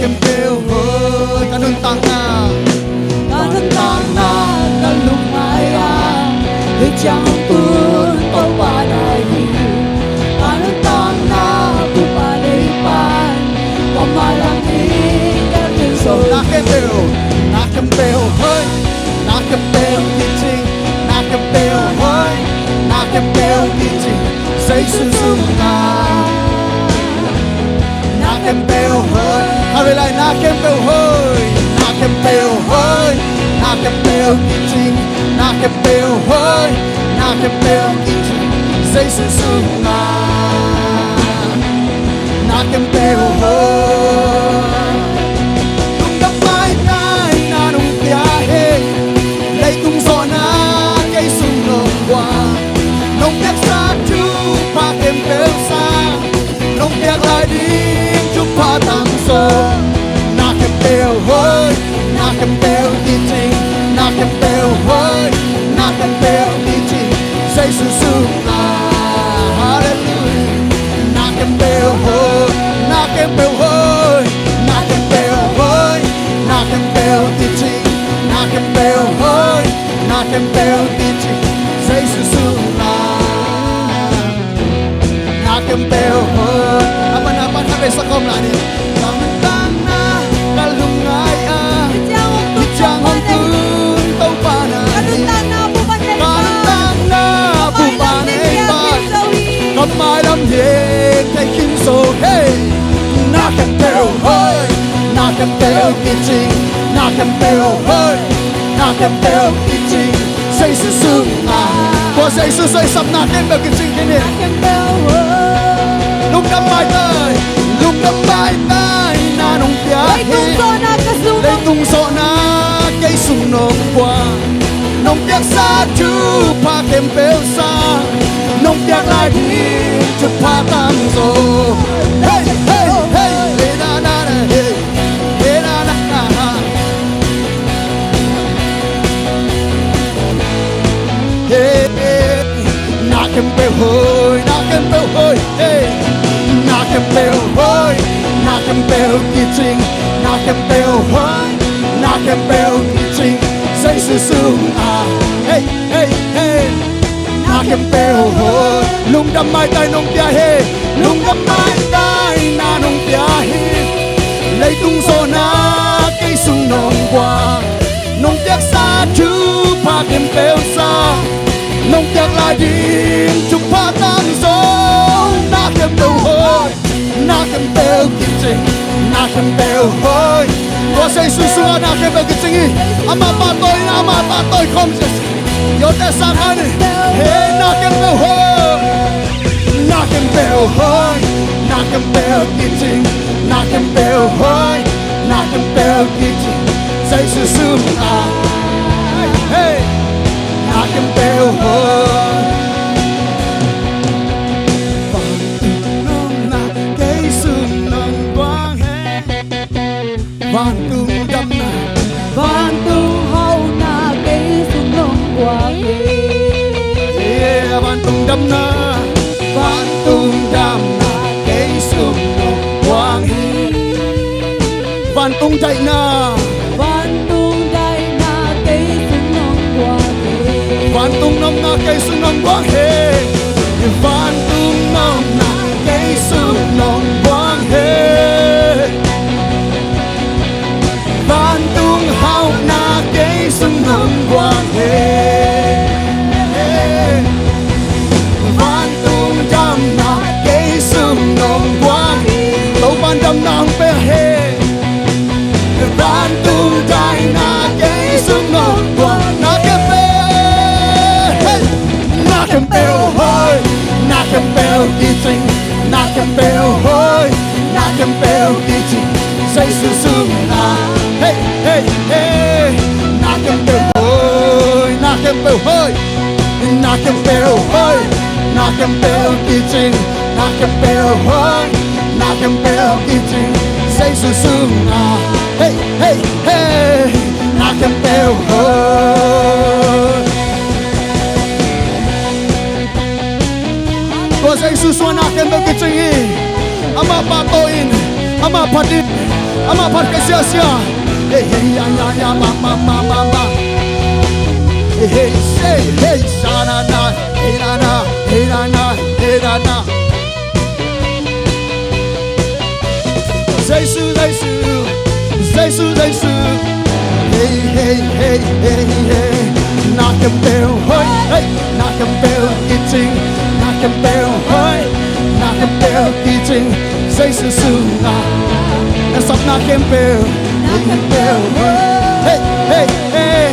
kem bêu hơi kanun tang na kalumaya hijang pun papadai kanun tang na pupalipan pamalangin kanun so na kem bêu hơi na kem bêu teaching na kem bêu hơi na kem bêu teaching say su su na kem bêu hơi hãy lại na kem bêu hơi na kem bêu hơi na kem bêu teaching na kem bêu hơi na kem bêu teaching say su su na kem bêu hơi tung đắp mai tai na nung tia he lấy tung gió na cây sung nồng qua nông tiếc xa chú pa kem bêu xa nông tiếc lại đi pa tang so na kem bêu hơi na kem bêu teaching na kem bêu hơi na kem bêu teaching say su su na hallelujah na kem bêu hơi na kem bêu hơi na kem bêu hơi na kem bêu teaching na kem bêu hơi na kem bêu teaching say su su na kem bêu hơi apa sampai sekom lah ni. Tang na kalungay hijang hongkun tau panay. Kanun tang na pupanay pan. Kamay lam yek tay kim so hey. Na kem bêu hơi, na kem bêu teaching, na kem bêu hơi, na kem bêu teaching. Say su su na, có say su say sắp na kem bêu teaching thế này. Lúc đâm mai tay na nung tia lấy tung gió na cây sung nồng qua nông tiếc xa chú pa kem bêu xa nông tiếc lại đi chú pa tang so hey hey hey hey na na na hey hey na na na hey na kem bêu hơi hey na kem bêu hơi na kem bêu teaching na kem bêu hơi na kem bêu teaching say su su hey hey hey na kem bêu hơi lung đâm mai tai nông tia he lung đâm mai tai na nông tia he lấy tung gió na cây sung nồng qua nông tiếc xa chú pa kem bêu xa nông tiếc lại đi chúc pa tang so na kem bêu hơi na kem bêu teaching na kem bêu hơi có say su su na kem bêu teaching ama pa tôi không yo ta sang anh hey na kem bêu hơi na kem bêu hơi na kem bêu teaching na kem bêu hơi na kem bêu teaching say su su hey na kem bêu hơi van tung đâm na van tung hậu na cây sung nồng quang yeah van tung đâm na cây sung nồng quang van tung đại na cây sung nồng quang van tung năm na cây sung nồng quang he van tung năm na cây sung nồng quang he van tung hậu na cây sung nồng quang he van tung đâm na cây sung nồng quang tàu van đâm na hong pe he van tung đại na cây sung nồng quang na kem bêu hơi na kem bêu teaching na kem bêu hơi na kem bêu teaching say su su na hey hey hey na kem bêu hơi na kem bêu hơi na kem bêu hơi na kem bêu teaching na kem bêu hơi na kem bêu teaching say su su na hey hey hey na kem bêu hơi có say su su na kem bêu teaching ama pa toin ama padin 阿妈拍个下下，嘿嘿呀呀呀，妈妈妈妈妈，嘿嘿嘿嘿，沙啦啦，嘿啦啦，嘿啦啦，嘿啦啦。Jesus, Jesus, Jesus, Jesus. Hey, hey, hey, hey, hey. Knock em bell, hey, hey. Knock em bell, kitchen. Knock em bell, hey. Knock em bell, kitchen. Jesus, let's up knock em bell. Knock em bell, hey, hey, hey.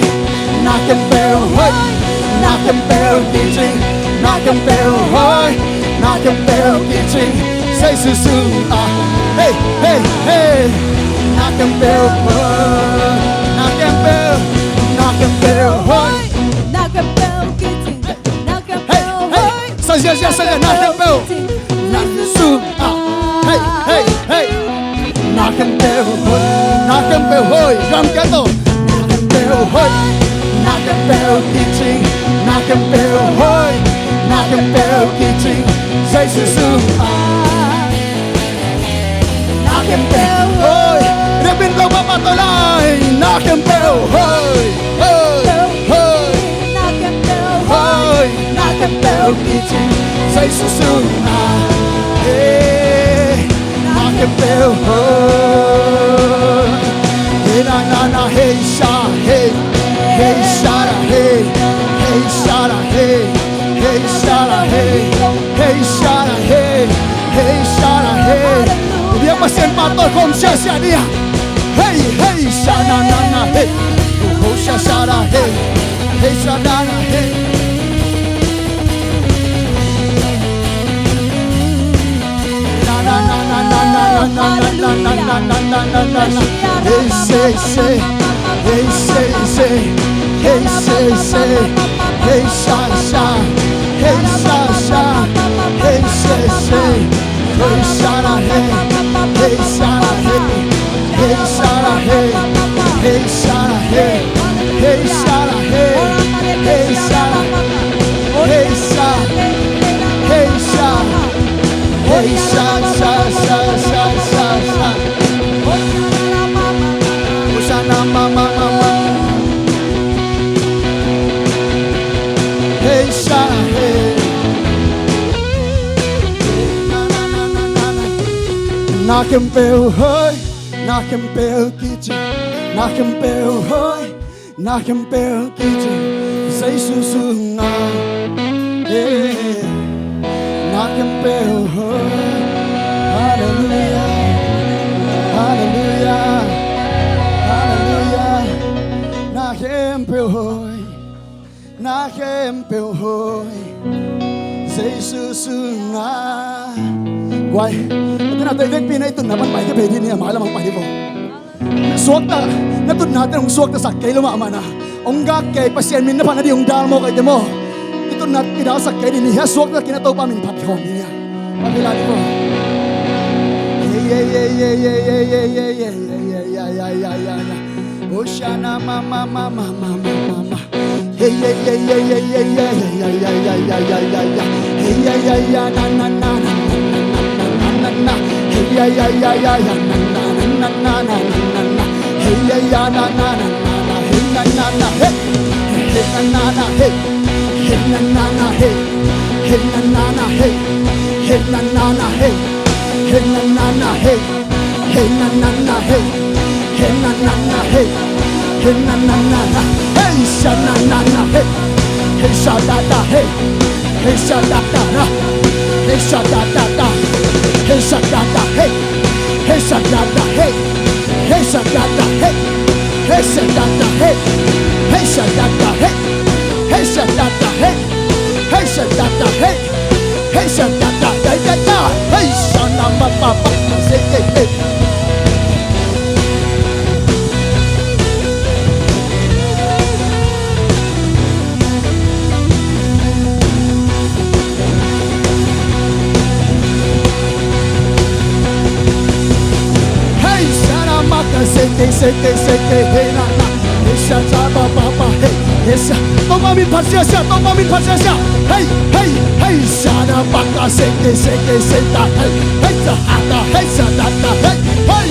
Knock em bell, hey. Knock em bell, kitchen. Knock em bell, hey. Knock em bell, kitchen. Jesus, hey, hey, hey. Knock em bell, knock em bell, knock em bell, hey. Knock em bell, kitchen. Knock em Hey, bell, hey. Saja, knock em bell. Knock soon, hey, hey, hey. Knock em bell, knock em bell, hey. Drum kettle. Knock em bell, hey. Knock em bell, kitchen. Knock em bell, hey. Knock em bell, kitchen. Say soon, knock em bell, hey. Rebin ko mapatulay. Knock em bell, hey, hey, hey. Knock em bell, Hey, knock em bell, kitchen. Say soon, hey. Knock em bell, hey. Hey na na na, hey sha, hey, hey sha, hey, hey sha, hey, hey sha, hey, hey sha, hey, hey sha, hey. Dia pasien patol kom sha sha dia. Hey, hey sha na na na, hey, oh sha sha hey, hey sha na na hey. Na na na na na na na na na na na na na na. Hey say say, hey say say, hey say say, hey sha sha, hey sha sha, hey say say, hey sha na hey, hey sha na hey, hey sha na hey, hey sha na hey, hey sha na hey, hey sha na, hey sha, hey sha, hey sha sha sha sha sha sha. Hosanna mama mama. Hey sha hey. Knock em bell, hey. Knock em bell, kitchen. Knock em bell, hey. Knock em bell, kitchen. Say su nga. Hey. Knock em bell, hey. Hallelujah. Hallelujah. Hallelujah. Knock em bell, hey. Knock em bell, hey. Say su nga. Quay, ito na tayo pinay ito naman may kapay din niya malamang pa di po. Suwag na, natun natin ang suwag na sakay lumama na. Ang gakay, pasyan min na pa na di yung dal mo kay mo. Ito na pinasakay din niya, suwag na kinataw pa min papihon niya. Pagila di po. Oh shana mama mama mama mama. Hey yeah yeah yeah yeah yeah yeah yeah yeah yeah yeah yeah yeah yeah. Hey yeah yeah yeah na na na na. Na hey ya ya ya ya ya na na na na na na na hey ya ya na na na na hey na na na hey hey na na na hey hey na na na hey hey na na na hey hey na na na hey hey na na na hey hey na na na hey hey na na na hey hey na na na hey sha na na na hey hey sha da da hey hey sha da da na hey sha da da da. Hey shadada hey, hey shadada hey, hey shadada hey, hey shadada hey, hey shadada hey, hey shadada hey, hey shadada hey, hey shadada da da da, hey shana ma pa pa say hey hey. Seke hey na na, hey sha cha ba ba ba hey, hey sha, tông ba min phát sha sha, tông ba min phát sha sha, hey hey hey sha na ba ka seke ta hey, hey cha ha ta hey sha da ta hey hey.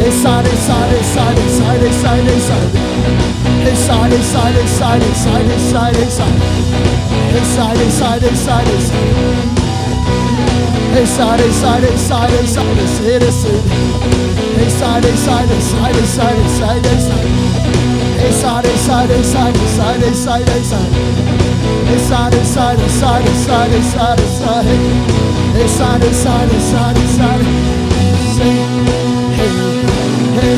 Side, side, side, side, side, side. Hey, side, side, side, side, side, side. Hey, side, side, side, side. Hey, side, side, side, side, side, side. Hey, side, side, side, side, side, side. Hey, side, side, side, side, side, side. Hey, side, side, side, side, side, side. Hey, side, side, side, side. Say, hey, hey, hey,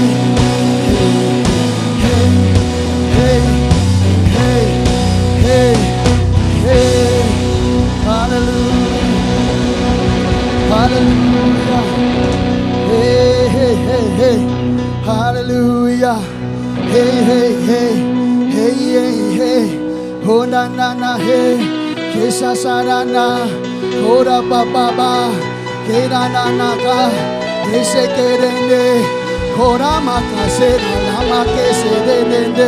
hey, hey, hey, hey, hallelujah, hallelujah, hey, hey, hey, hey, hallelujah, hey, hey, hey, hey, hey, hey, oh na na na, hey, kesa sarana, ora ba ba ba, kera na na ka, kese kerende. Korama kase lama kese de de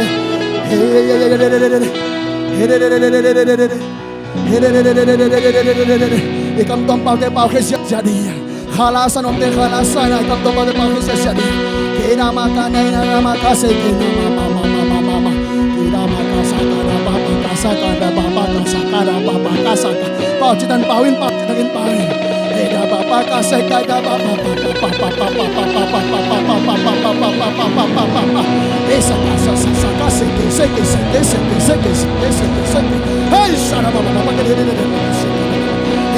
ikam tompal te pau kese jadi khalasan om te khalasan ikam tompal te pau kese jadi kena makana ina makase kena mama kena makasa kada papa kasa kada papa kasa kada papa kasa pau citan pauin pau citan pauin kena papa kasa kada papa esa casa sa casa que se hey shara baba baba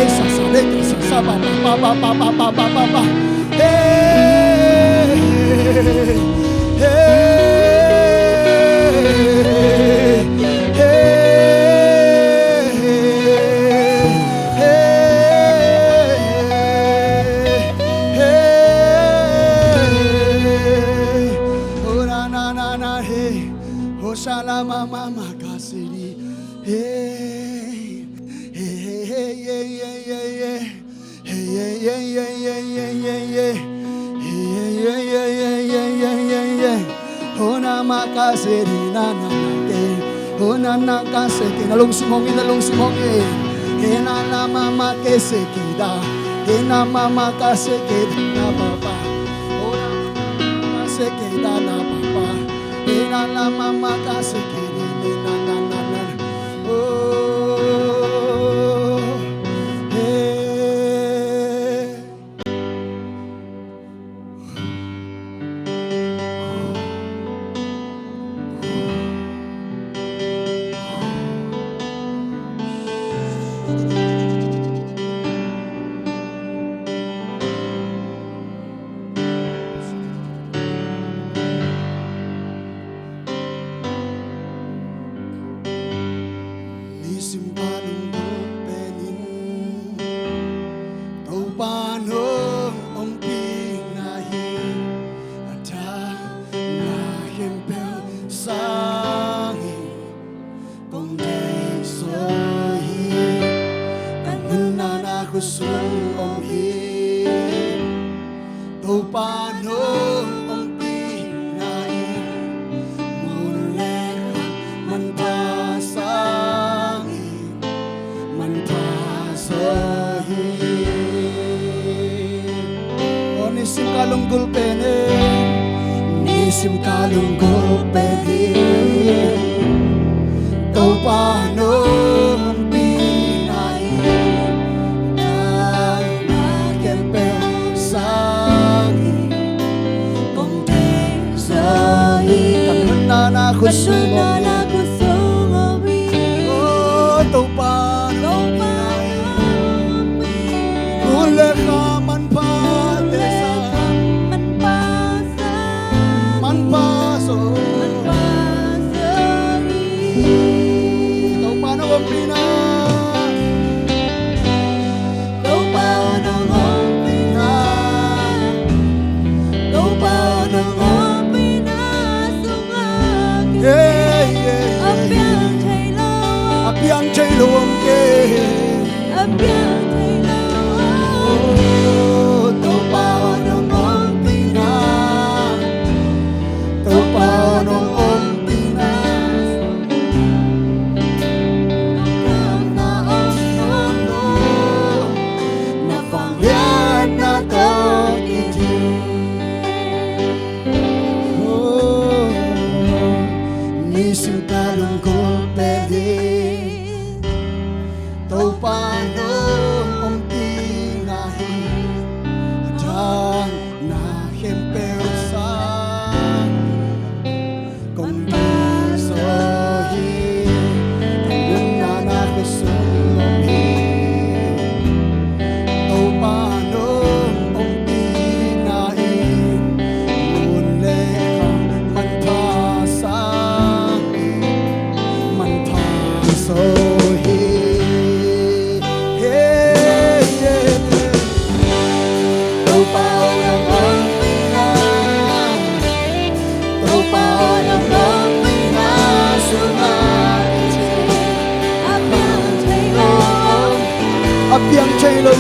esa sa de sa baba hey Salama mama kasiri hey hey hey hey hey hey hey hona makasiri nana ke hona nakaseke nalung simongi kena na mama kesekida kena mama kaseke na baba hona kasekida na baba kena na mama kasekida na oh hey Simpanong bupenin Tau panong umpinahin Ada nahimpel sangin Kung di sohi Kanunan ako sung umhin Tau panong umpinahin Mulehan mantasang oh nisim kalunggol pene nisim kalunggol pene tau paano pinahin na kempel sangi kung kesahi kanunan ako sumobi oh tau paano man paso ikaw paano umpina ikaw paano umpina ikaw paano umpina sungagi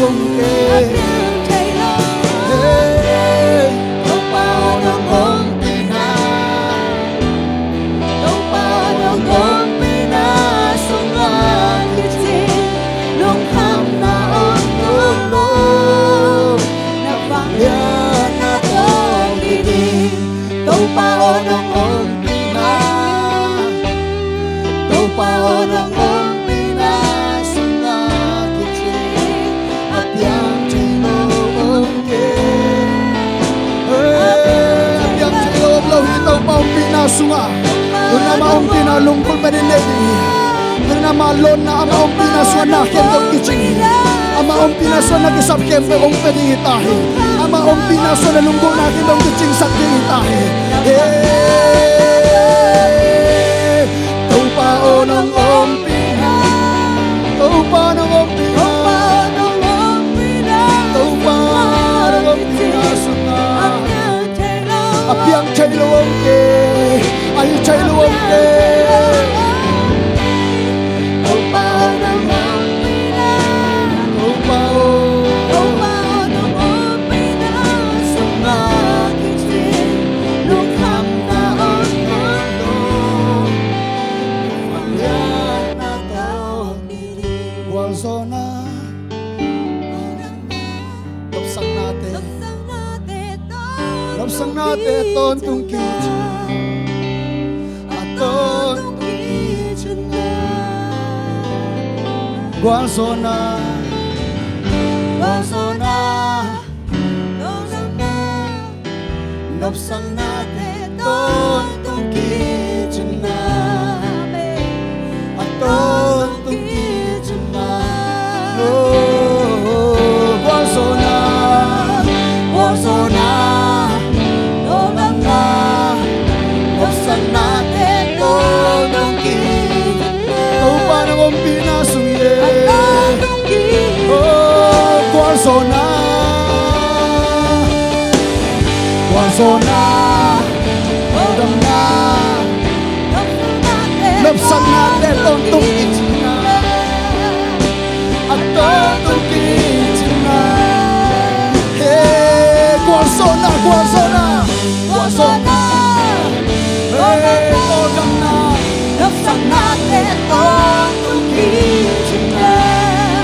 lung ke tau pao nong ong pina tau pao nong ong pina sunga kiti nong ham na ong lo na vang ya na tong kiti tau pao nong ong pina tau pao nong ong pina sunga kiti at yang chino ong ke Tau maong pinasunga Doon na maong pinalungkol pa rin Doon na malon na maong pinaswa na kendo kiching maong pinaswa na kisap kempe ong pedingitahe maong pinaswa na lungkol na kendo kiching sa dingitahe Tau pao ng ong pina Tau pao ng ong pina Tau pao ng ong pinasunga Apiang chay luwang ke Ay chay luwang ke Tau pao ng ong pina Tau pao ng ong pina Sunga kitin Nung ham na ang mundo Pangyan na tao Walso na Lapsang natin Lapsang natin Aton tung kitchen Aton tung kitchen Guanso na Lapsang natin Aton tung kitchen Aton tung kitchen Guanso na Lapsang natin Aton tung kitchen Tau pa ng ong pinasungye Guanso na Odam na Lapsang natin Aton tung kitchen Aton tung kitchen Guanso na Odam na Lapsang natin Aton tung kitchen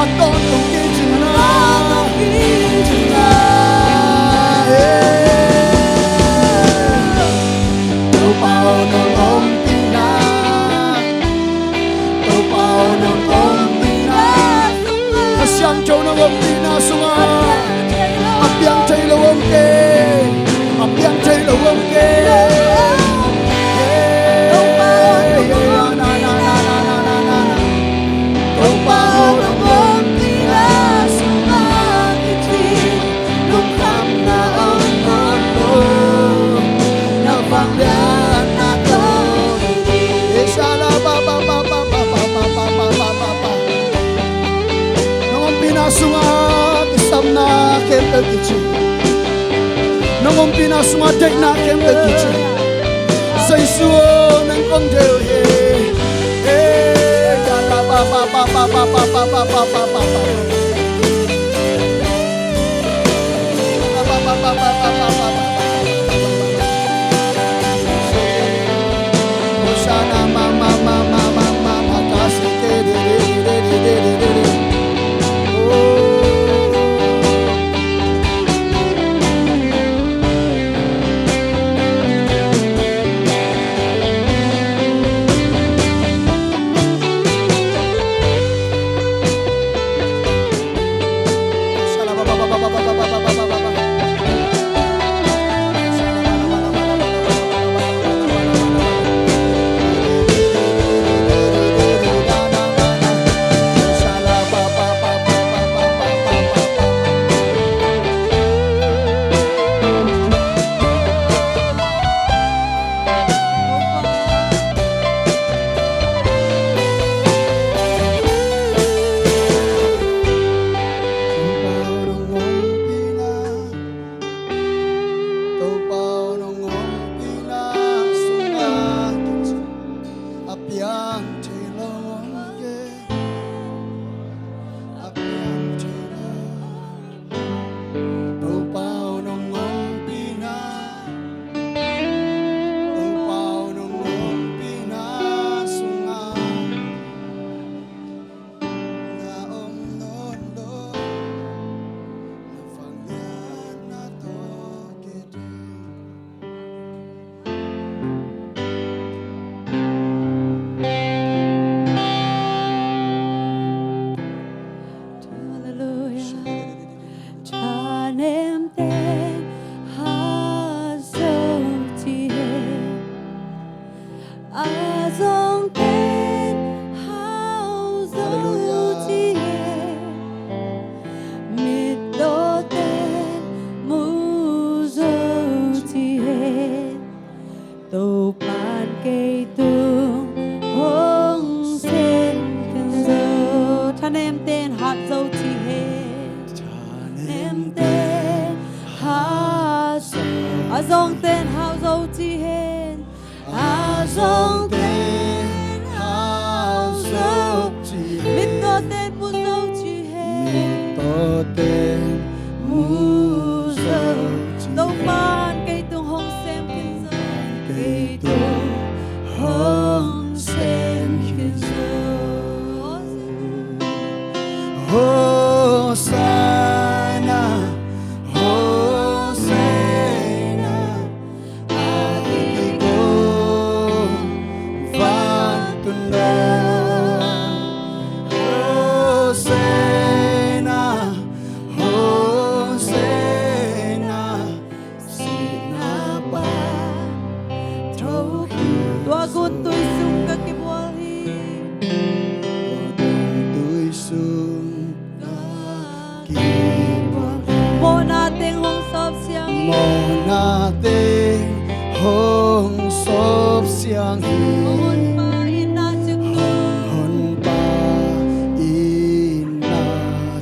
Aton tung kitchen Tau pao ng ong pina Tau pao ng ong pina Asyang chow ng ong pina sunga Apiang chay lawang ke Apiang chay lawang ke Tau pao ng ong pina sunga kitin Nung ham na ang mundo Na pangyan na tong Isala pa Nung ang pinasunga Isam na kempe kichi Nung ang pinasunga Dek na kempe kichi Sa isuo ng kongdeo Yala pa Sana mama kasi Azong ten hao dâu chi hen Azong ten hao dâu chi Mít tô tên mu dâu chi hen Tô tên mu dâu chi Đâu man cây tung hong xem kinh dâu Cây tung hong xem kinh dâu Hosanna, Hosanna, Adigo, Vantuna. Hosanna, Hosanna, Sinapa, Toki. Tua gun tôi sung các cái bùa hi Tôi sung Mô na tên hong sop siang Mô na tên hong sop siang Hon pa ina chuk tu hon pa ina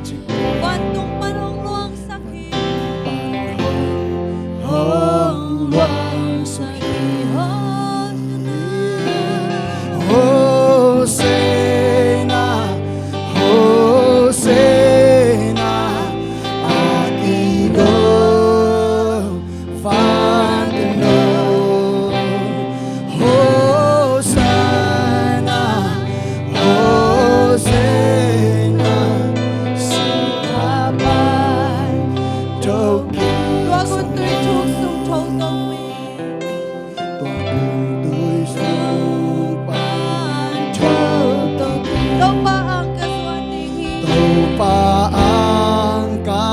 chik Quan tung pan hong luang sak hi hong luang sak hi Hon Hosanna, Hosanna, Akigo, Fantano. Hosanna, Hosanna, Sinapai, Toki. Tua gun tôi chuk sung thâu tông mi Tua gun tôi sung pan thâu tông. Đâu pa ang kasuan ting hi Tâu pa ang ka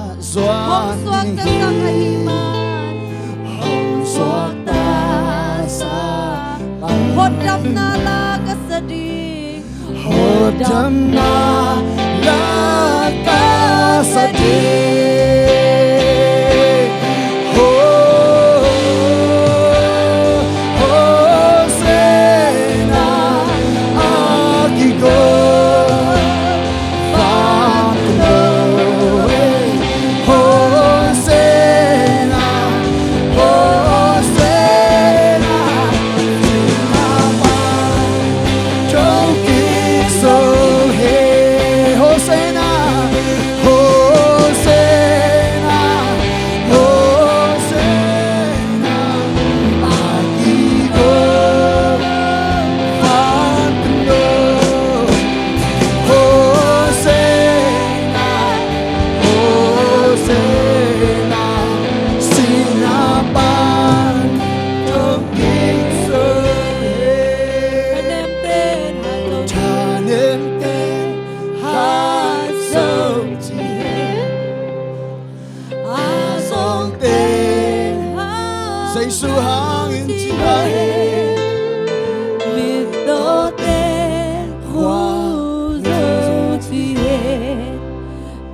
Hong suak doan ka sang hahiman hong suak ta sa Hot dam na la ka sadi hodam na la ka sa di Hosanna Akigo Hosanna, Hosanna, Toki so hey, Hosanna, Hosanna, Hosanna, Akigo, Fantano, Hosanna, Hosanna, Sinapan, Toki so Kanem ten ha dâu Tanem ten hat sông chi Azong ten Say su hangin chi hai Mít tô tên hu dâu chi hen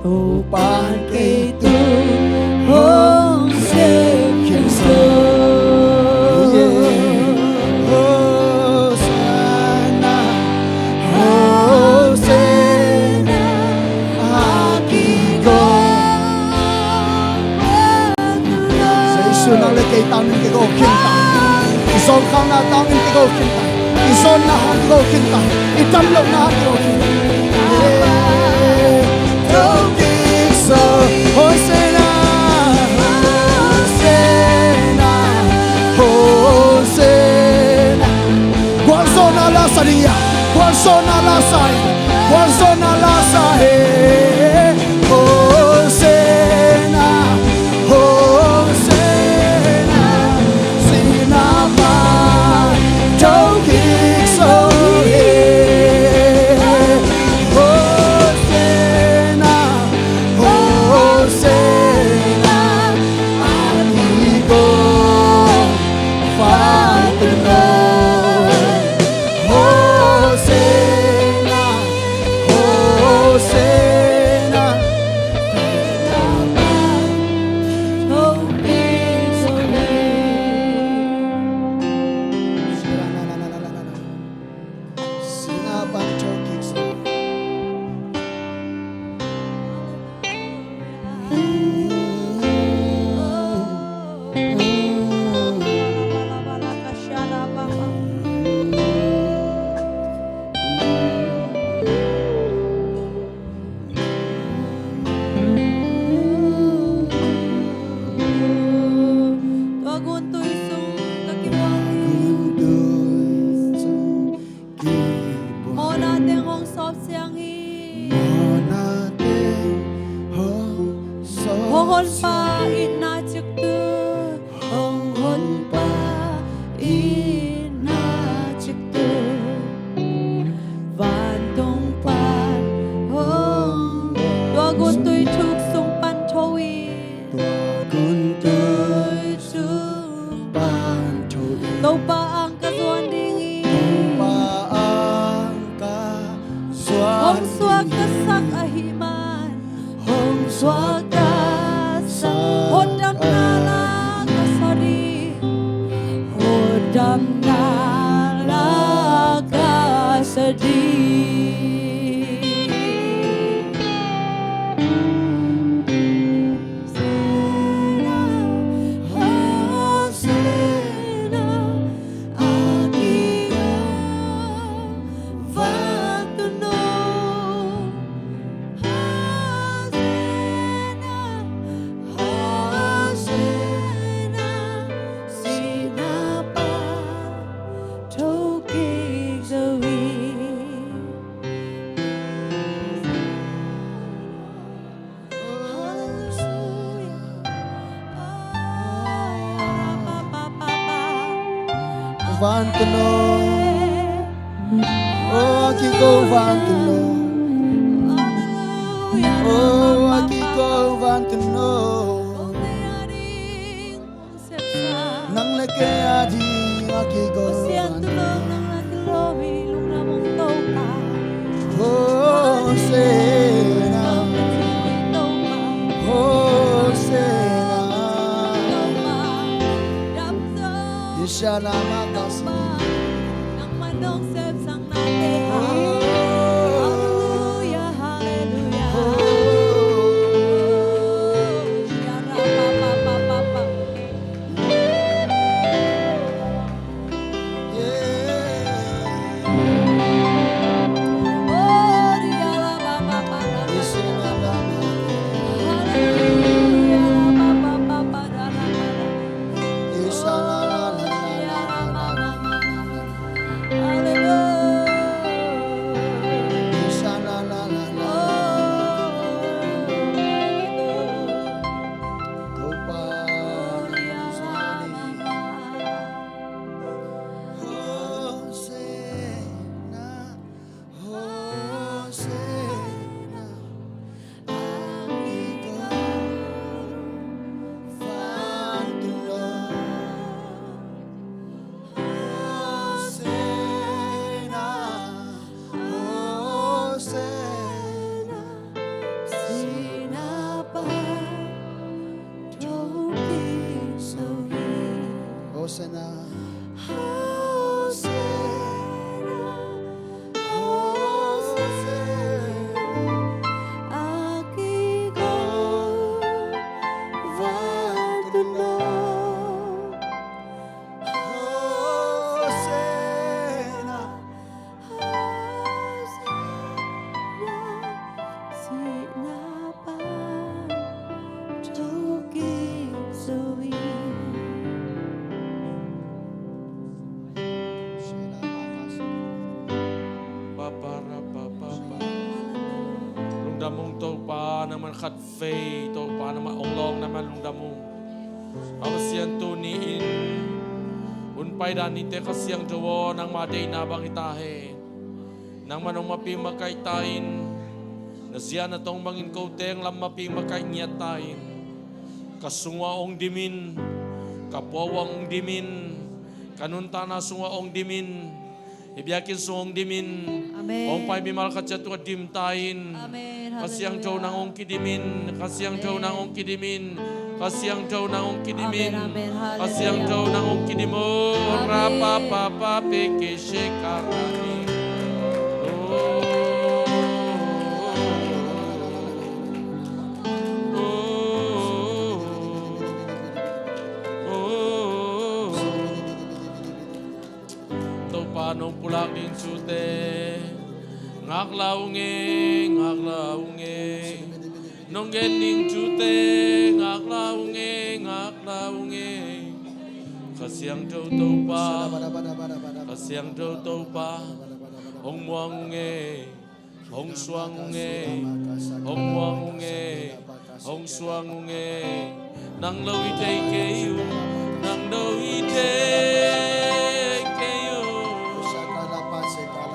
Tô pan cây tu hong xem kinh dâu Hosanna, Hosanna, Akigo. Say su nang le kay tang ni go kin ta. Isol khang na tang ni go kin ta. Isol na han go kin ta. Itam lo na go kin ta. Toki so Hosanna, Hosanna, Hosanna. Guarzona la saria, guarzona la sai, guarzona la sai. Hosanna, Hosanna, Sinapa, Toki so hey. Hosanna, Hosanna, Akigo, Fantano. Hosanna. hon pa ina chik tu hong hon pa ina chik tu van tong pan hong tua gun tui thuk sung pan thui Kun tui sung pan thôi tau pa ang ka zuan ding i Paangka hong Suan suak ka sak ahiman hong suak ka sak hodam na la ka sari hodam na la ka sari Van to know Oh aki go van to know Oh aki go van to know Nang leke adi aki go van to know Oh sena Oh sena Ishala makasi Nang manong sep sang nateha Hallelujah, hallelujah Ya Rabba, oh ya Rabba, hallelujah Hosanna Mong to pa naman khat fei to pa naman onglong naman lung damong awasian to ni in unpay dan ni te kasyang jowo nang maday na bang itahe nang manong mapi makaitain na siya na tong bangin kauteng lam mapi makainyatain kasungwa ong dimin kapwawang ong dimin kanunta na sungwa ong dimin ibiyakin sungong dimin Amen. ong pay bimal katsatu dimtain Amen. Kasyang jaw nang ong kidimin, kasyang jaw nang ong kidimin, kasyang jaw nang ong kidimin, Amen, amen. kasyang jaw nang ong kidimo, Amen. rapa papa peke shekarani. To panong pulangin sute. Ngaklaunge, ngaklaunge, nonggening jute, ngaklaunge, ngaklaunge, kasyang daw pa, kasyang daw pa, ong muangunge, ong suangunge, ong muangunge, hong suang unge nang lo ite keyu nang do ite keyu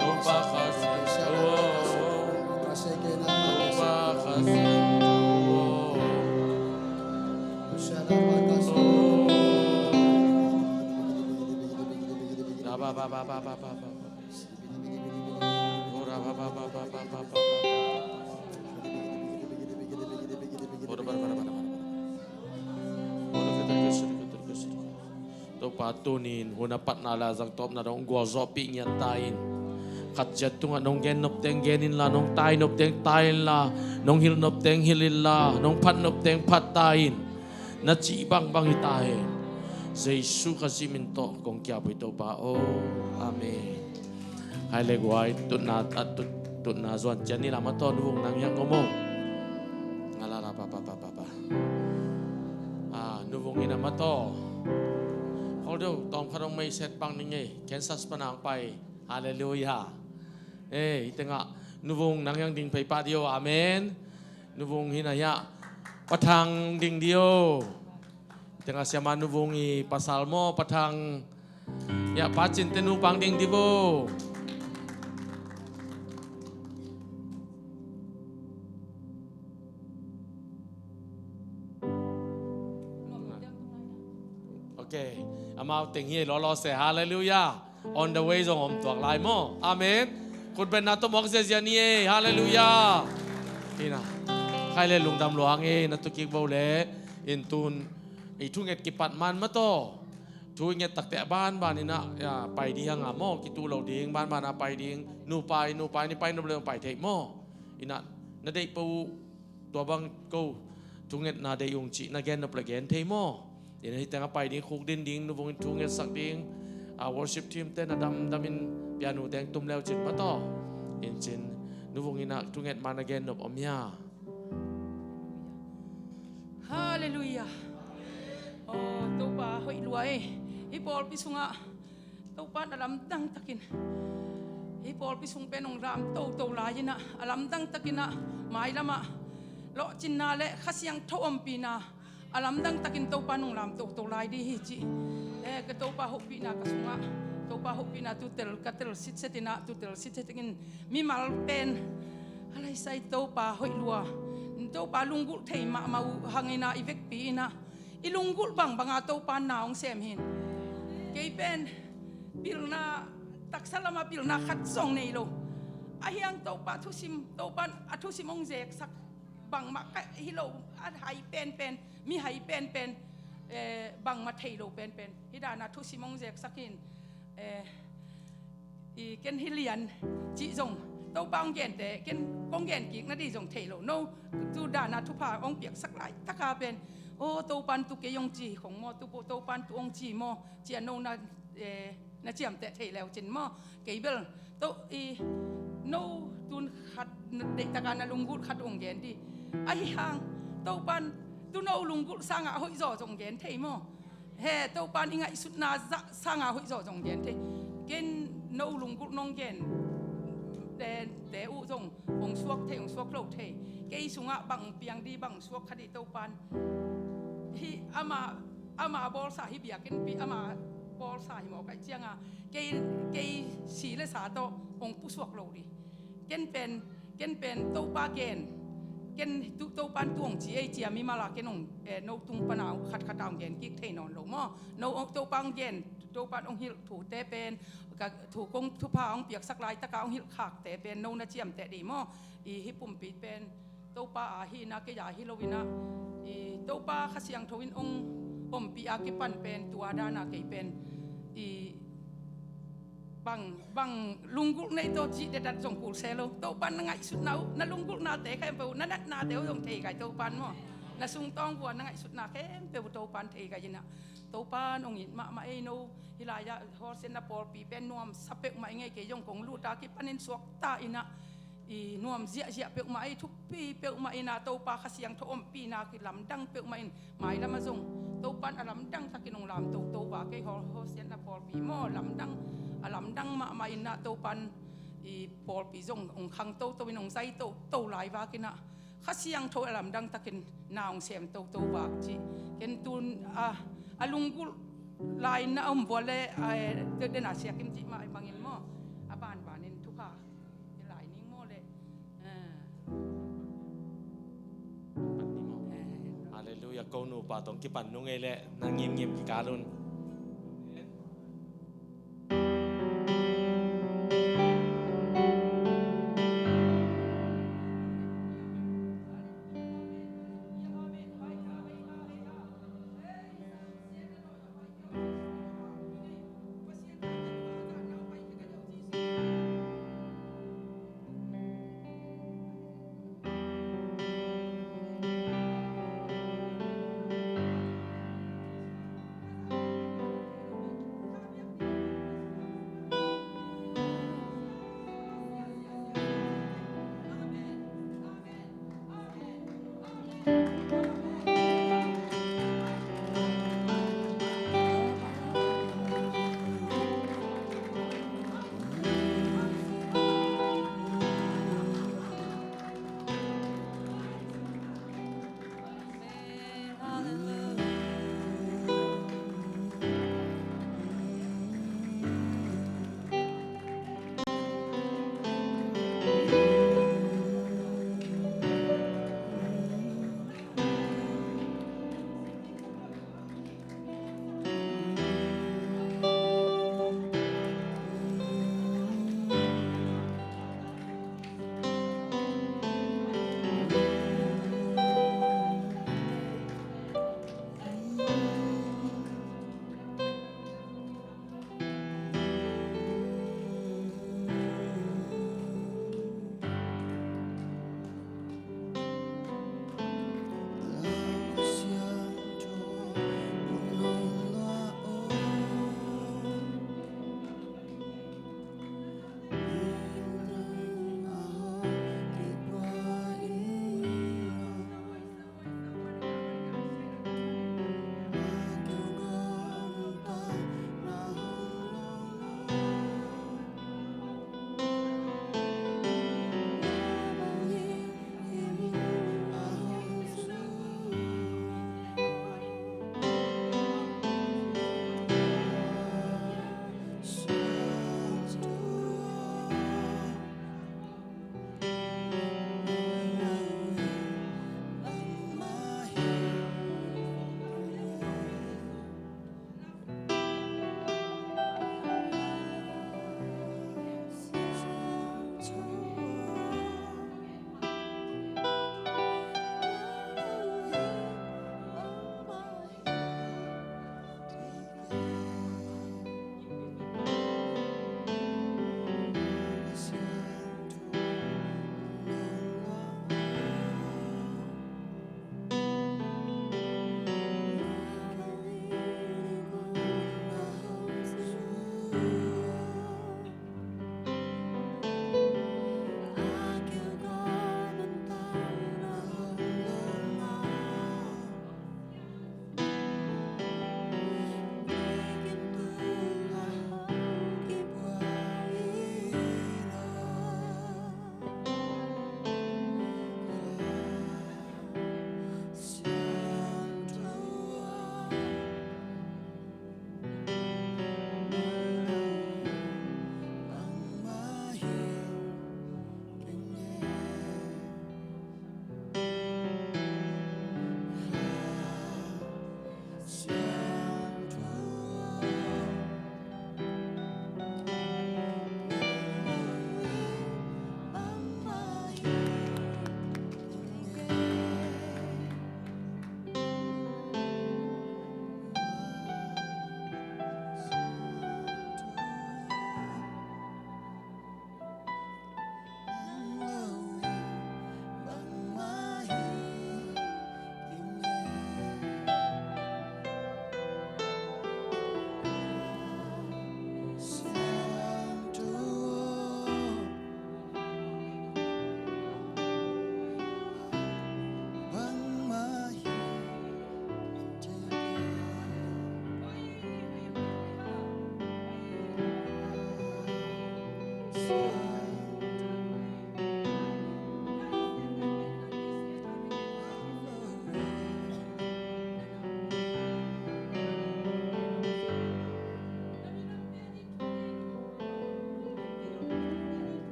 obakas patunin hunapat na lazang top na dong gwazopi nyan tain katjat tunga nong gen nop teng genin la nong tai nop teng tain la nong hil nop teng hilil la nong pat nop teng pat tain na chi bang bang itahe Jesu kasiminto kong kya po pa oh amen hai le guai tut na zon jani la maton wong nang yang ngomong ngala pa nuwong ina mato Although ตอมขนมไม่เสร็จปังนี่ไงแคนซัสปนางไปฮาเลลูยาแต่งะนุวงนางยังดิ่งไปปาเดียวอาเมนนุวงหินายะปะทางดิ่งเดียวแต่งะเสียมานุวงอีปัสสาวโมปะทางยะปาจินเตนูปังดิ่งดิโบโอเคอามาติงเฮียรอเสียฮาเลลูยา on the way ส่งอมตัวลายโมอาเมนคุณเป็นนัตมอกเซียนี่ฮาเลลูยานี่นะใครเลยลุงดำหลวงนัตตุกิกเบาเล่อินตูนไอทุ่งเอ็ดกิปัดมันมาโตทุ่งเอ็ดตักแต่บ้านนี่นะไปดีฮังอ่ะโมกิตูเราดีงบ้านไปดีงนูไปนี่ไปนูเร็วไปเทโมอินะนาได้ปูตัวบังกูทุ่งเอ็ดนาได้ยงจีนาแกนนับละแกนเทโมอย่างนี้แต่งไปดิ้งคุกดิ้งนุวงทุ่งเงินสักดิ้งworship team เต้นดัมินเปียโนแต่งตุ้มแล้วจิตมาต่ออินจินนุวงอินักทุ่งเงินมานาเกนนบอมยาฮาเลลูยาโอ้ตัวป้าหอยรวยฮิปอลพิสุงะตัวป้าอลัมดังตะกินฮิปอลพิสุงเป็นองรามตัวลายนะอลัมดังตะกินนะหมายละมาโลจินนาเละขัสยังทอมปีนาอลัมดังตะกินตัวป้านองรามตัวลายดีฮิจิก็ตัวป้าหกปีนากระสุงะตัวป้าหกปีนาตุเตลกัตเตลสิทเซตินาตุเตลสิทเซติกินมีมาลเป็นอะไรใส่ตัวป้าหอยรัวตัวป้าลุงกุลเทมาหังนาอีเวกปีนะอีลุงกุลบังบังอาตัวป้าหนาวเสียมหินเกี่ยเป็นปิลนาตักสลามาปิลนาขัดส่งในโลอาเฮียงตัวป้าทุสิมตัวป้าอัทุสิมองเจกสักบังมาฮิโลอัดหายเป็นมีหายเป็นบังมาเทโลเป็นฮิดานาทุสิมองเจกสักหินอีเกนฮิเลียนจีจงตัวบางเย็นแต่เกนกงเย็นกิกนั่นดีจงเทโลโนตูดานาทุพาองเปียกสักหลายตะกาเป็นโอ้ตัวปันตุเกยงจีของมอตัวปันตุองจีมอเจียโนนาเจียมแต่เทแล้วจินมอเกยเบลตัวอีโนตุนขัดเด็กตะการนาลุงกุดขัดองเย็นดีไอ้ห่างตัวปันตุนเอาลุงกุดสร้างอาหอยจ่อจงเย็นเทมอเฮ้ตัวปันยังไงสุดนาสร้างอาหอยจ่อจงเย็นเทเกนโนลุงกุดน้องเย็นแต่อุจงองสวกเทองสวกโลกเทเกยสุงะบังเปียงดีบังสวกคดีตัวปันที่อามาบอลสาฮิเบียกินปีอามาบอลสาฮิมอไก่เจียงอ่ะเกยสีเลสาโตองผู้สวกโลดีเกนเป็นตัวปาเกนตัวปันตัวองจีเจียมีมาลาเกนองโนตุงปนาวขัดดาวเกนกิกเทนอนลงมอโนตัวปังเกนตัวปันองหิลถูเตเป็นถูกกงทุพาองเปียกสักลายตะกาองหิลขากแต่เป็นโนนาเจียมแต่ดีมออีฮิปุ่มปีเป็นตัวปาอาฮีนักเกยาฮิโลวินะอีตัวปาขสียงทวินองปุ่มปีอากิปันเป็นตัวดานาเกยเป็นอีบังลุงกุลในตัวจีเด็ดจงกุลเซโลตัวปันนังไงสุดนาลุงกุลนาเตะแค่เปล่านั่นนาเตะจงเทไก่ตัวปันมั้งนาสุงตองบัวนังไงสุดนาแค่เปล่าตัวปันเทไก่ยินะตัวปันองหินมาเอโนฮิลายาฮอร์เซนนาปอลปีเป็นนวมสเปกมาไงเกยงกงลูตากิปันินสวกตาอินะอีนวมเจียเปกมาไอทุกปีเปกมาอินะตัวปาขสียงทอมปีนาคือลำดังเปกมาอินหมายละมาจงตัวปันลำดังทักินองลำตัวปาเกยฮอร์เซนนาปอลปีมอลำดังมาอินะตัวปันอีปอลปีจงองคังตัววินองไซตัวลายวากินะ ข้าเสียงโทรลำดังตะกินนาวเสียมโตโตบากจีเห็นตุนอาลุงกุลายน่าบัวเล่เดินอาเซียกิมจีมาบางเงินมั่วอาบานบานินทุกข้าลายนิ่งมั่วเลยฮาเลลูยาโกนูปาตองกิปันนุงเอเล่นางเงียบเงียบกิการุน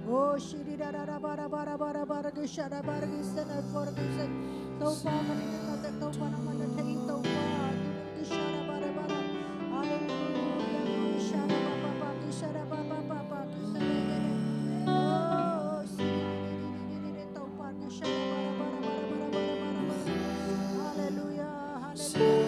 Oh, shiri da da da bara bara bara bara gishara bara gisana for gisana topa kanina kata topa naman na tayo topa gishara bara bara hallelujah gishara baba baba gishara baba baba gishara oh shiri topa gishara bara bara bara bara bara bara hallelujah hallelujah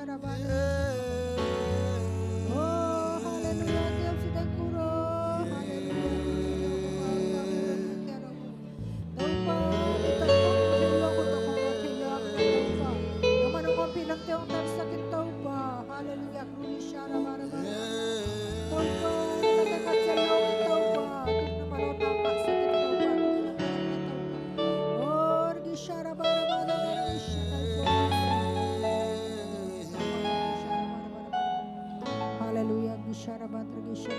Oh, haleluya, Dios sedang kuro. Haleluya. Taupa, ditangkap hilo ko to kung natila ka na taupa. Naman ang pilang tiyong tarsakit taupa. Haleluya, Krishna Rabarabara. Taupa, natakat sa loob taupa. Naman ang nakasakit taupa. Oh, Krishna Rabarabara. Haleluya, Krishna Rabarabara. Krishna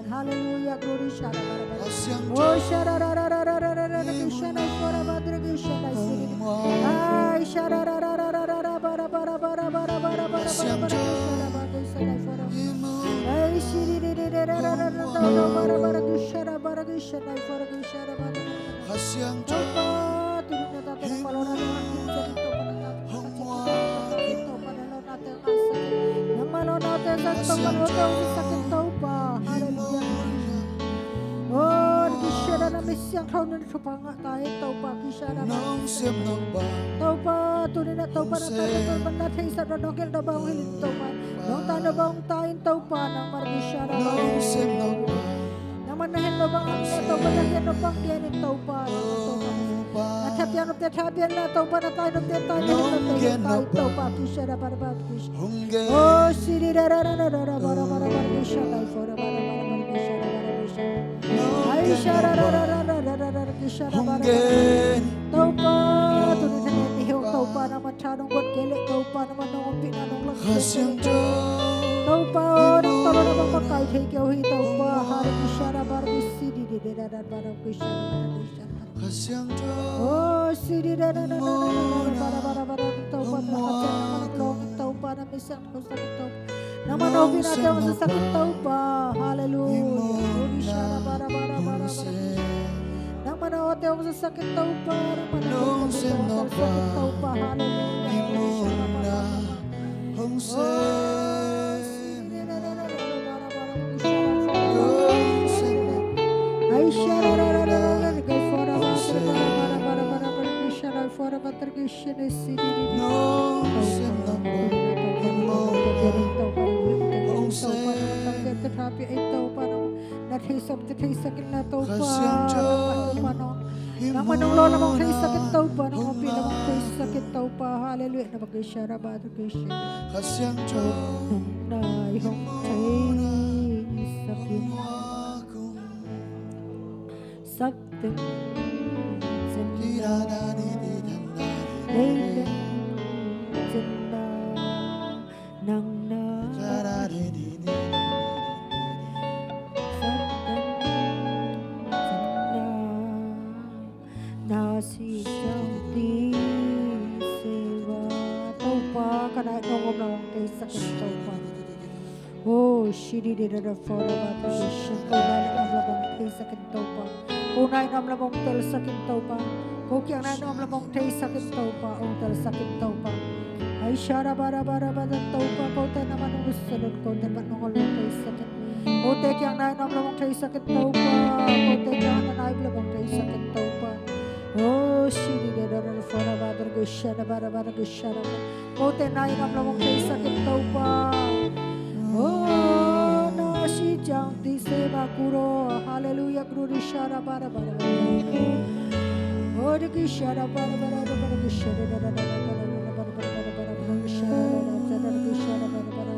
Hallelujah, glory Shara Barabara. Oh Shara Rarararararara Krishna Shara Badra Krishna Siri. Ay Shara Rararararara Bara Bara Bara Bara Bara Bara Shara Badra Shara. Ay Shiri Rararararara Bara Bara Krishna Bara Krishna Shara Krishna Badra. Apa turun tata kalau nanti jadi to pada nate sakit taupa. Haleluya. Oh, Krishna na misyang kaunan supanga tayo taupa Krishna na. Taupa tuloy na taupa na tayo natin sa ranokil na bang hilin taupa. Nung tayo bang tayo taupa ng Margisha na. Naman na hin bang ang taupa na yan bang yan taupa. Natapyan na tatapyan na taupa na tayo tayo taupa Krishna na para Krishna. Oh, Siri Rarararara bara bara Krishna na for bara Krishna. Ay Shara Rarararara Krishna na bara. Taupa tuloy na nihiyong taupa na matanong kot kele taupa na manong pinanong lang. Taupa orang talo na bang makay kay kawhi taupa hari Krishna bara Siri Rarararara bara Krishna na Krishna. Oh, Siri Rarararara bara taupa na matanong taupa na misang ko sakit taupa. Naman ako pinataw sa sakit taupa. Hallelujah. Krishna bara bara. Naman ako tayo sa sakit taupa. Naman ako sa sakit taupa. Hallelujah. Krishna bara. Oh, Siri Rarararara bara Ay Shara Rarararara kay fora bara Krishna fora bara Krishna Siri. Tetapi itu panong nathisap sakit na to pa naman ng lola mong sakit to pa nang pila mong sakit to pa hallelujah na mag-shara ba to Krishna na ihong sakit sakit nang thay sakit tau pa. Oh, shiri di da fora ba position. Kunay nam labong thay sakit tau pa. Kunay nam labong tel sakit tau pa. Kukyang na nam labong thay sakit tau pa. Ong tel sakit tau pa. Ay shara bara bara ba tau pa. Kote naman ang usulod kote ba nung labong thay sakit. Kote kyang na nam labong thay sakit tau pa. Kote kyang na nam labong thay sakit tau pa. Oh, shiri di da fora ba bergushara bara bara gushara. Kote na nam labong thay sakit tau pa. Oh, nasi jang di seva kuro, hallelujah kuro di shara bara bara. Oh, di shara bara bara bara di shara bara bara bara bara bara bara bara di shara di shara bara bara.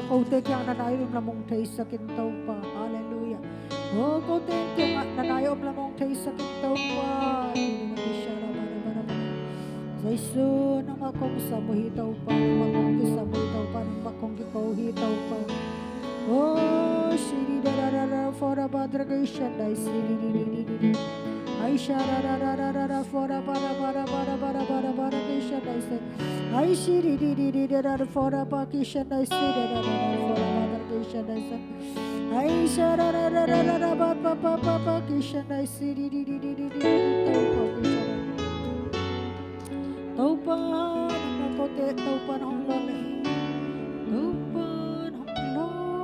Câu tê kyang nanay om lamong thay sakit tau pa, hallelujah. Oh, câu tê kyang nanay om lamong thay sakit tau pa, shara bara bara bara. Jaisu nang akong samuhi tau pa, nang akong kisamuhi tau pa, nang akong kikauhi tau pa. Oh, shiri da da da da fora badra gaisha dai shiri di di di di. Ay shara da da da da da fora bara bara bara bara bara bara gaisha dai se. Ay shiri di di di da da fora ba kisha dai se da da da fora badra gaisha dai se. Ay shara da da da da da ba ba ba ba ba kisha dai shiri di di di di di tau pa kisha dai. Tau pa nang kote tau pa nang lole. Tau pa nang lole.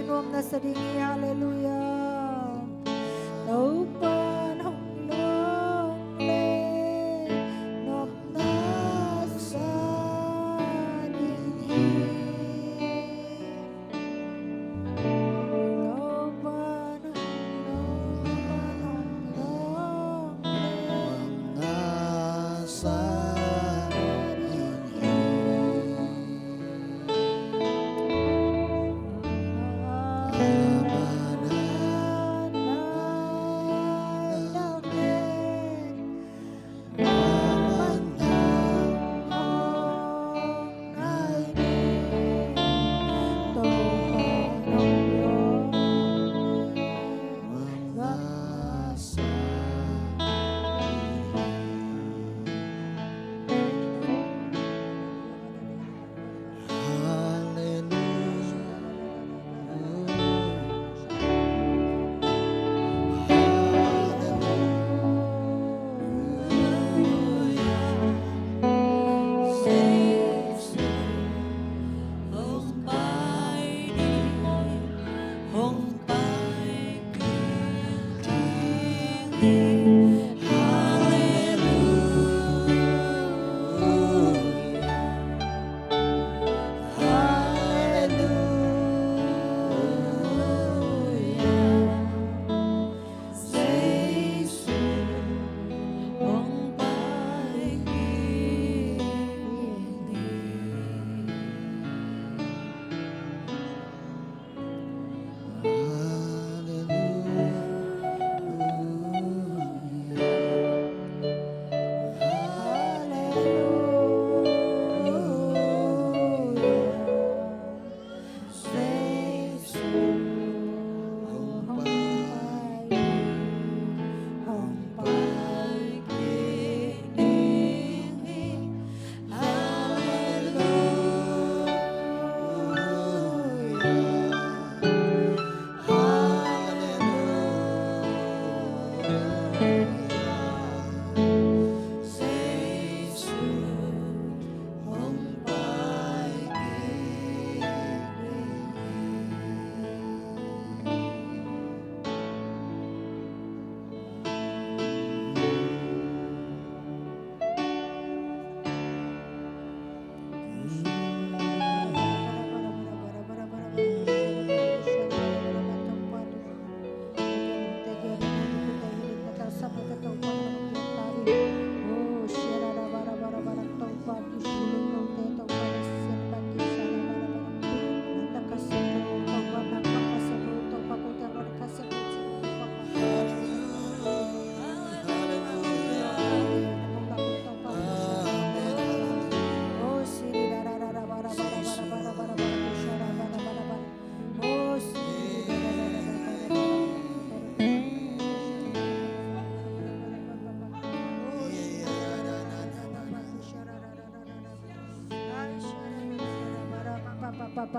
ร่วมนัสดีฮาเลลูยาเต้าปานห้องลงเลนอบนาสาดิฮีเต้าปานห้องลงเล Nasa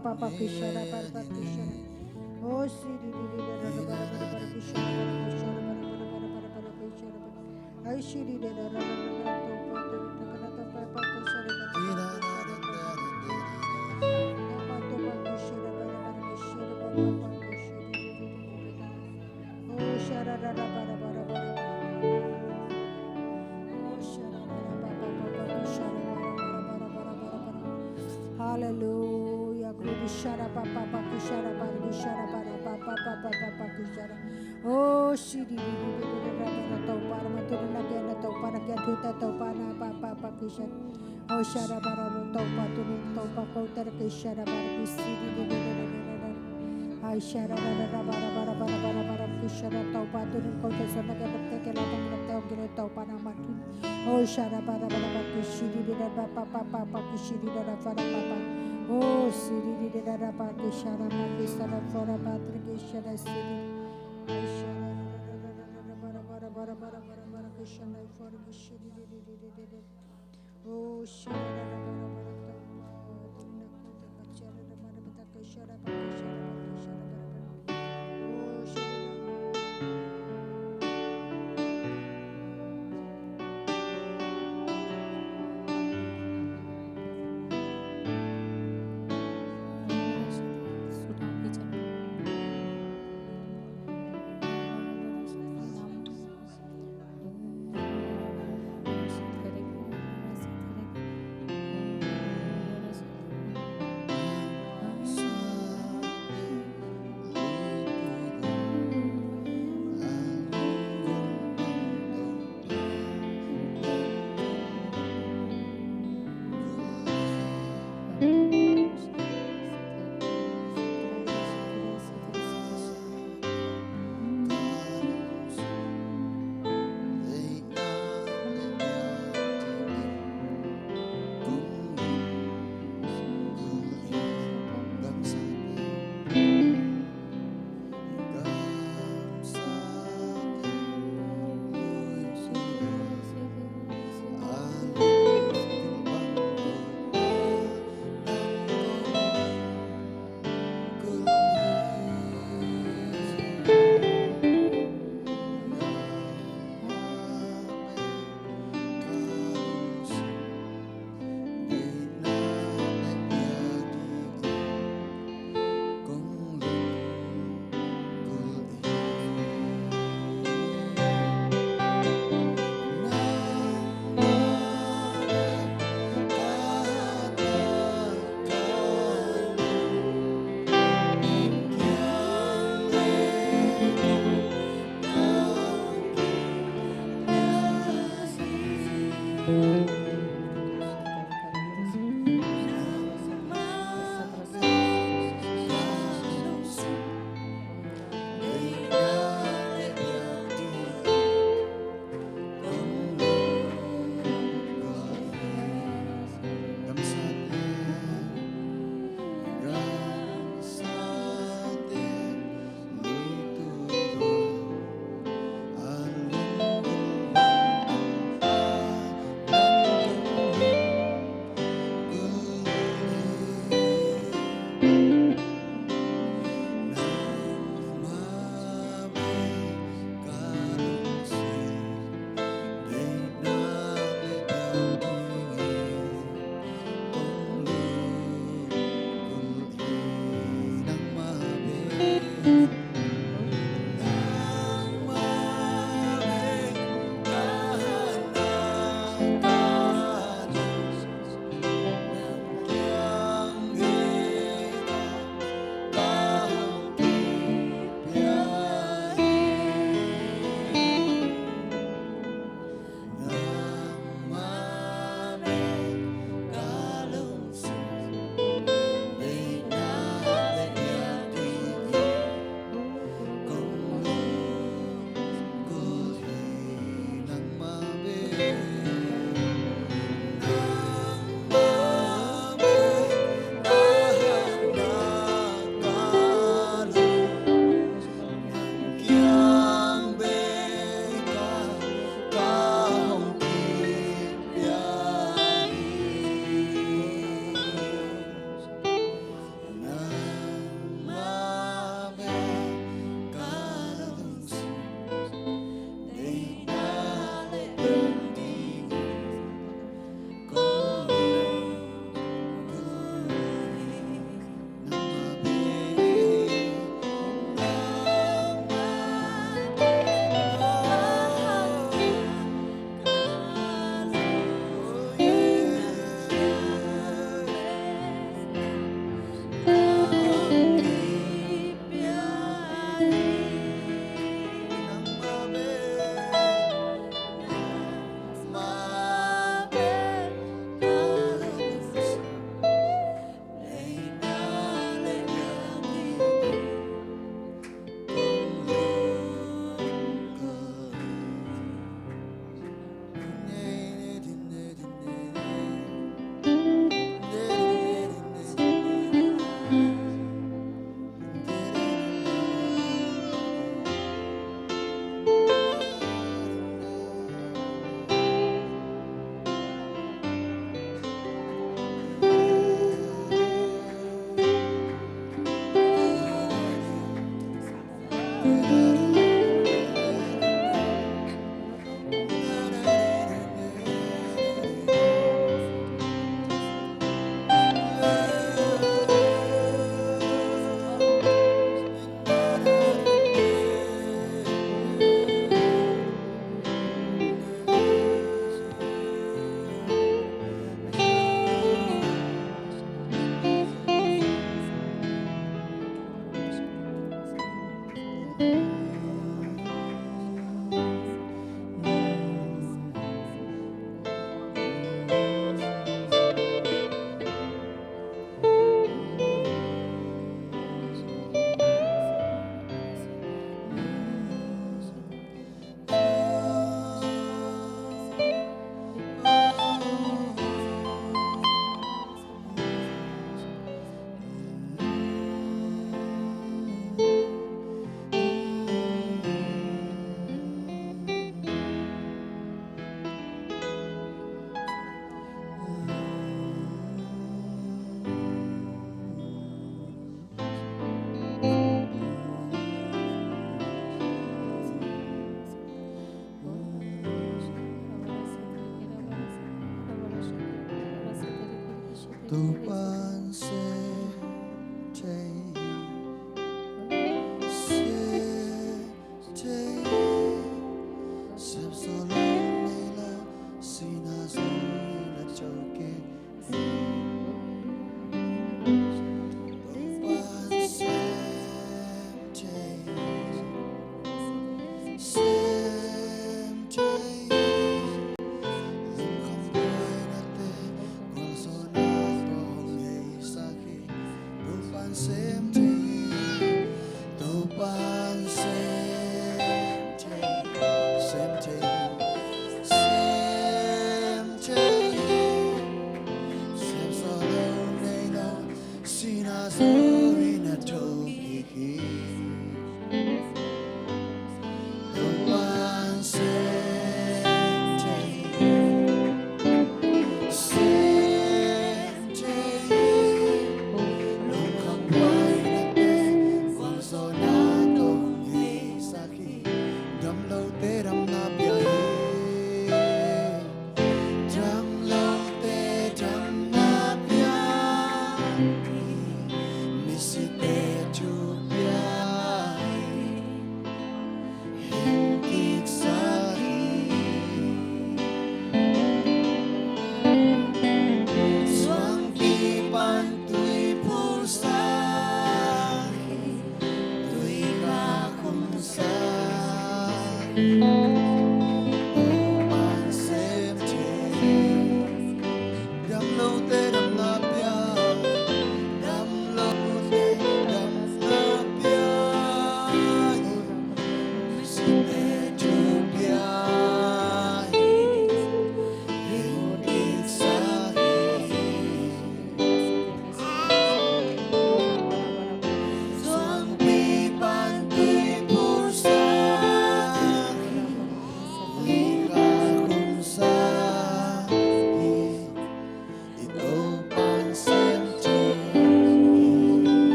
Papa Kishara Papa Kishara Oh Siri Didi Bara Bara Bara Kishara Kishara Bara Bara Bara Bara Bara Kishara Ai Shiri Dada Bara Bara Topa Takana Papa Kishara Bara Nama Topa Kishara Bara Bara Kishara Bara Papa Kishara Oh Shara Bara Bara Bara Bara Oh Shara Bara Papa Papa Kishara Bara Bara Bara Bara Bara Hallelujah. Glory Shara Papa Papa Shara Bara Shara Bara Papa Papa Papa Shara. Oh Shiri Bara Topa Matuna Gana Topa Gatuta Topa Na Papa Papa Shara. Oh Shara Bara Topa Tuni Topa Kota Shara Bara Siri Ai Shara Bara Bara Bara Bara Bara Bara Shara Topa Tuni Kota Sana Gana Tekela Tangana Topa Na Matun. Oh Shara Bara Bara Bara Shiri Bara Papa Papa Shiri Bara Papa. Oh Siri Bara Papa Shara Maki Sara Fora Patra Shara Siri. Ai Shara Bara Bara Bara Bara Bara Bara Shara Fora Shiri. Oh Shara Bara Bara Bara Tuna Kota Shara Bara Bara Shara Bara Shara Bara. Oh Shara. Sudah bicara. Tupan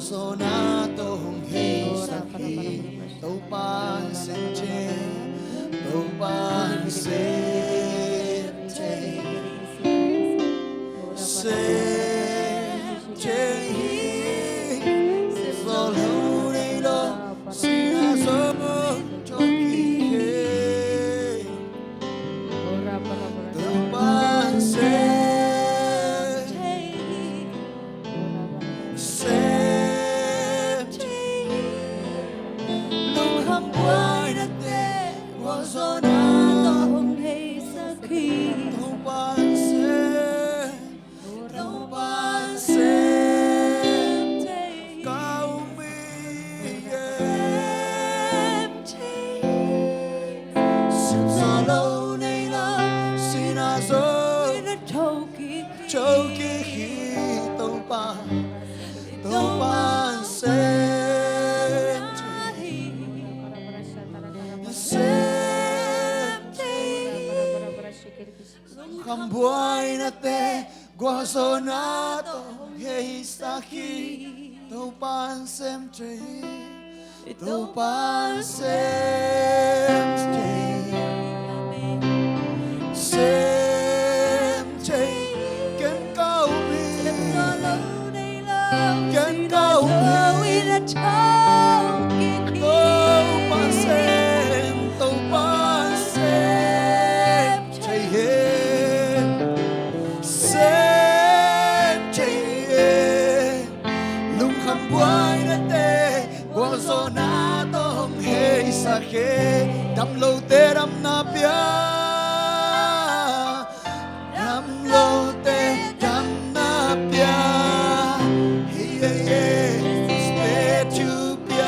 Sonato hei saki Topan senche Topan senche Senche Solo nilo Sina somo choki Topan senche Buhay na te guasonato hei saki Topan semtre Topan semtre Semtre Ken cao mi Ken cao mi Topan sem Topan semtre Buhay na te guasonato hei saki Đam lâu te đam na pia Đam lâu te đam na pia Hey hey hey Spare to pia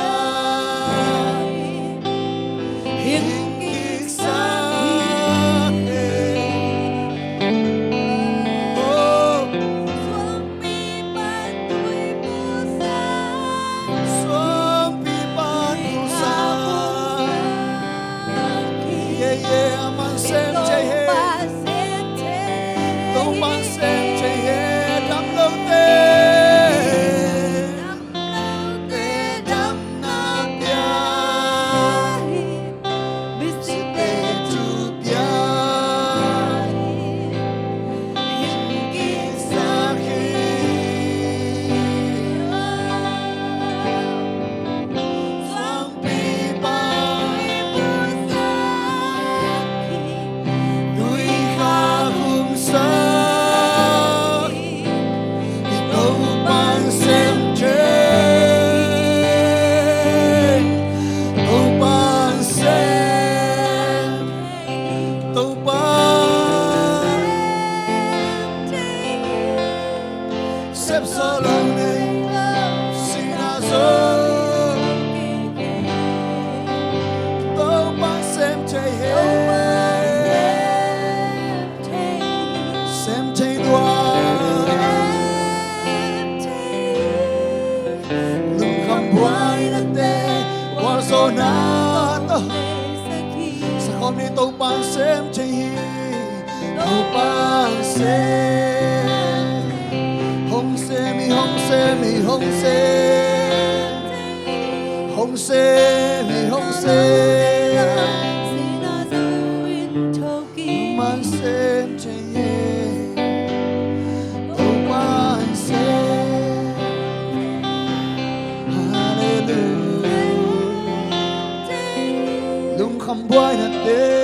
xếp gió lâu này xin là gió tàu ban xem chạy hết xem chạy đua lưng khăm quay là tê qua gió na tàu sa con đi tàu ban xem chạy tàu ban xem hồng xe mi hồng xe mi hồng xe hồng xe mi hồng xe man xem chạy tàu ban xem hallelujah lung khăm quay na tê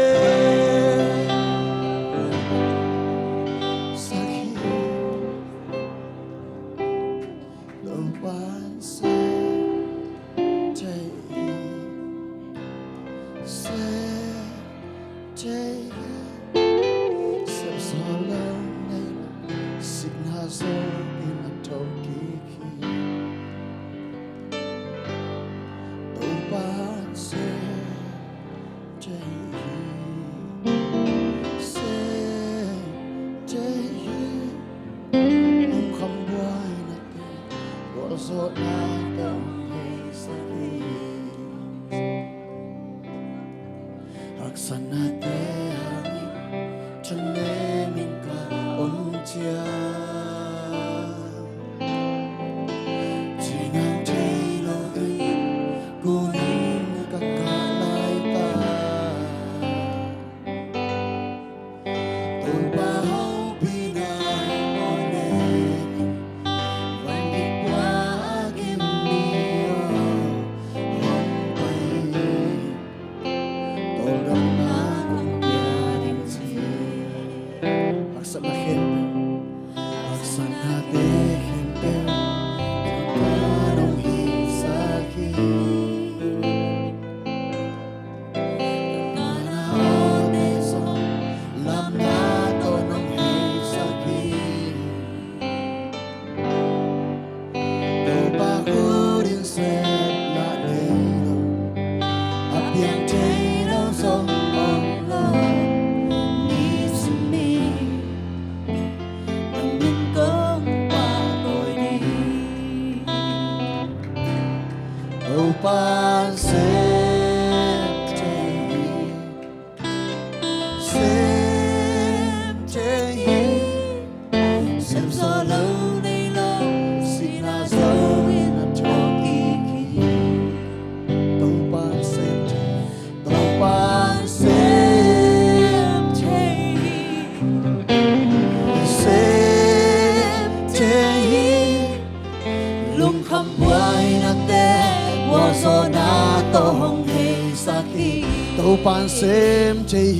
tàu pan xem chạy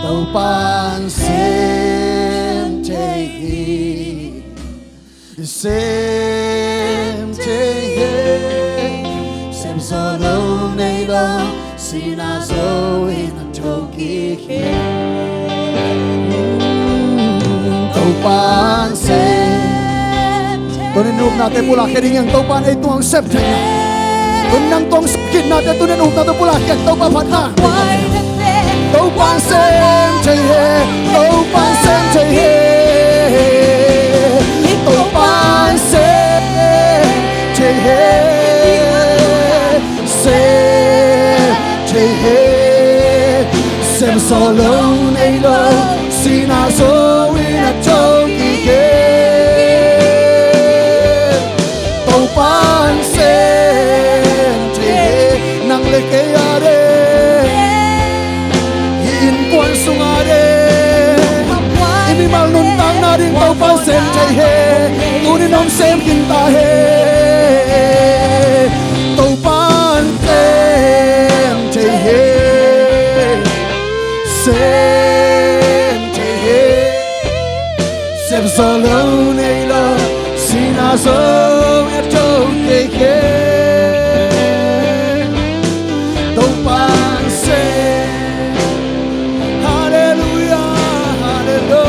tàu pan xem chạy xem chạy xem gió lâu nay lâu xin à dấu in thâu kỳ tàu pan xem tôi nên núp na te pula kering yang tàu pan itu ang xem chạy Tunang tong sakit natin tunan na to pula kaya tao pa pata tao pan xem chạy he tao pan xem chạy he tao pan xem chạy he xem chạy he xem gió lâu nay lâu xin à dấu in à trong kỳ ghê tao pan xem nang leke are in quan sung are imi mal nun tang na ding tau pa sem chai he tu ni nom sem kin ta he tau pan sem chai he sem chai he sem so lâu nay lo xin a so et to ke hallelujah, hallelujah.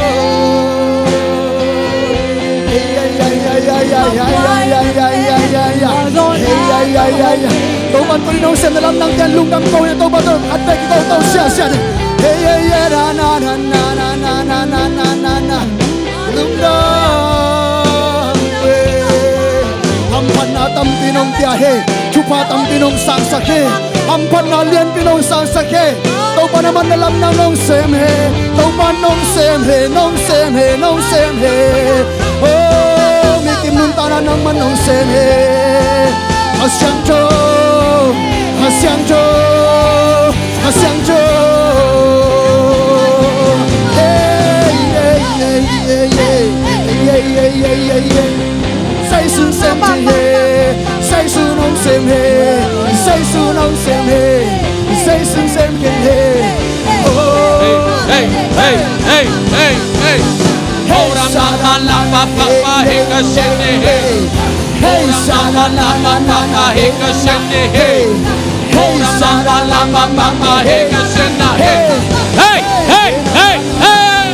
Tâu ban có đi nông xem làm năng tiền lung đâm câu nhà tâu ban tâu ăn về cái tâu xe hey na na na na na na na na na na na lung đâm về hampan na tâm tinong tia he chupa tâm tinong sang sakhe hampan na liên tinong sang sakhe tâu ban naman nalam nang nong sem he tâu ban nong sem he nong sem he nong sem he oh mi kim nun ta na nong man nong sem he hasyang cho hasyang cho hasyang cho say su xem he say su nong xem he say su nong xem he say su xem he Hey, hey, hey, hey, hey. Ora mama la pa pa pa he ka shene he. Ora mama la pa pa pa he ka shene he. Ora mama la pa pa pa he ka shena he. Hey, hey, hey, hey.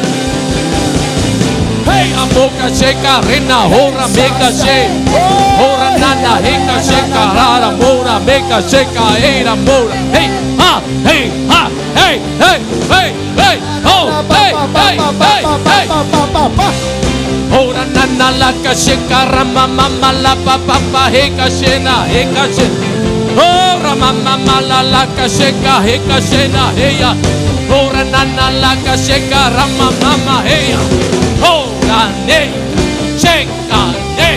Hey, amoka sheka rena hora meka she. Ora nana he ka sheka rara mora meka sheka era mora. Hey, ha, hey, ha, hey, hey, hey, hey. Oh, hey, hey, hey, hey. Ora nana la ka sheka rama mama la pa pa pa he ka shena he ka she. Ora mama la ka sheka he ka shena he ya. Ora nana la ka sheka rama mama he ya. Ora ne sheka ne.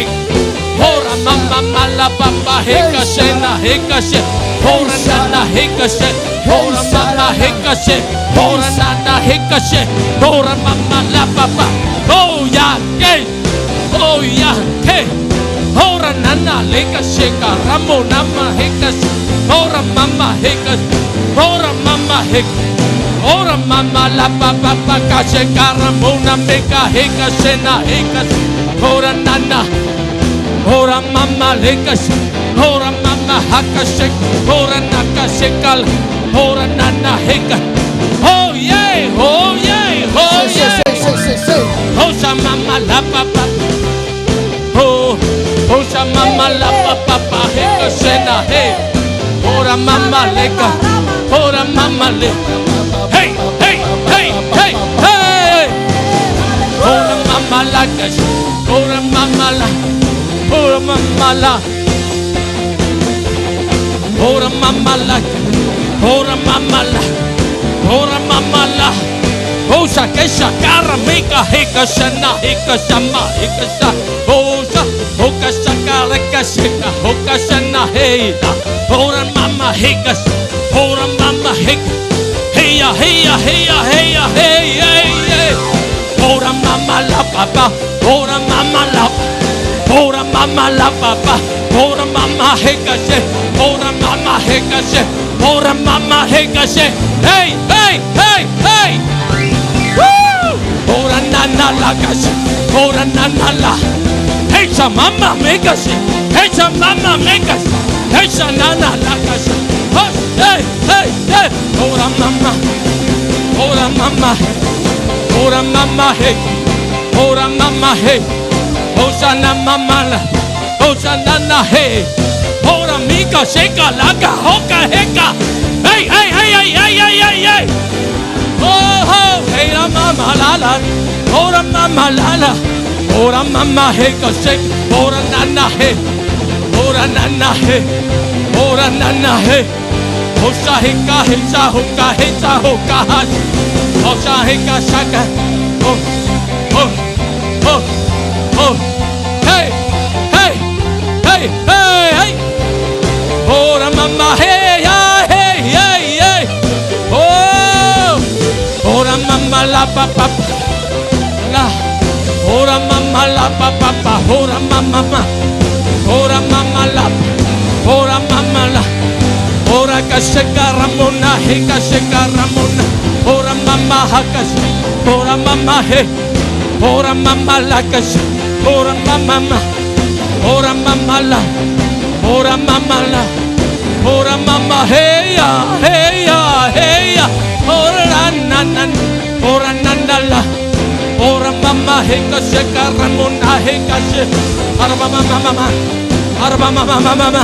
Ora mama la pa pa he ka shena he ka she. Ora nana he ka she. Ora mama he ka she. Ora nana he ka she. Ora mama la pa pa. Oh ya ke. Oh ya ke. Ora nana le ka sheka ramo nama he ka she. Ora mama he ka. Ora mama he. Ora mama la pa pa pa ka sheka ramo na me ka he ka shena he ka. Ora nana. Ora mama le ka she. Ora mama ha ka she. Ora naka shekal. Ora nana he ka. Oh yeah, oh yeah, oh yeah. Oh sa mama la pa pa. Oh, oh sa mama la pa pa pa he ka shena he. Ora mama le ka. Ora mama le. Hey, hey, hey, hey, hey. Ora mama la ka. Ora mama la. Ora mama la. Ora mama la. Ora mama la. Ora mama la. Osa kesha kara meka heka shana heka shama heka sha. Osa hoka shakara kasheka hoka shana heita. Ora mama heka. Ora mama heka. Heya heya heya heya hey hey hey. Ora mama la papa. Ora mama la. Ora mama la papa. Ora mama heka she. Ora mama heka she. Ora mama heka she. Hey hey hey hey. Ora nana la kasha, ora nana la. Hey sa mama meka she, hey sa mama meka she, hey sa nana la kasha. Hey hey hey. Ora mama, ora mama, ora mama hey, ora mama hey. Osa na mama la, osa nana hey. Ora mika sheka laka hoka heka. Hey hey hey hey hey hey hey hey. Oh, hey la mama la la, ora mama la la, ora mama hey ka shake, ora nana hey, ora nana hey, ora nana hey, osa hey ka hoka hash, osa hey ka shaka, oh, oh, oh, oh, hey, hey, hey, hey, hey, ora mama hey, hey, hey, hey, oh. Ora mama la pa pa la. Ora mama la pa pa pa. Ora mama ma. Ora mama la. Ora mama la. Ora ka sheka ramona he ka sheka ramona. Ora mama ha ka. Ora mama he. Ora mama la ka. Ora mama ma. Ora mama la. Ora mama la. Ora mama hey ya hey ya hey ya. Ora nana, ora nana la, ora mama heka sheka ramona heka she, arba mama mama, arba mama mama,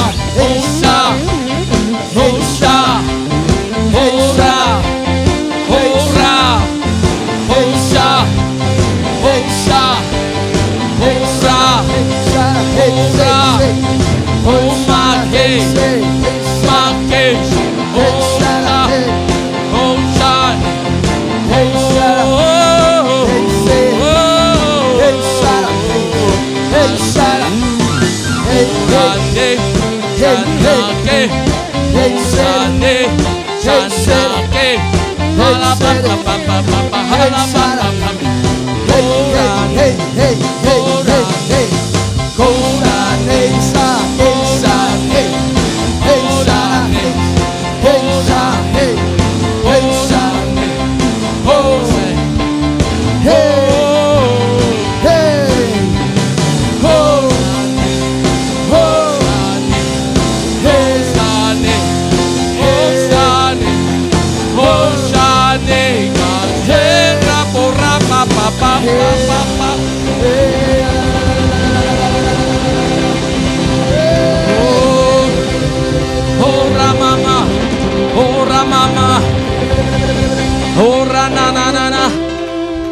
sha, ho ra, ho ra, ho ma ke, ho ra, ho sha,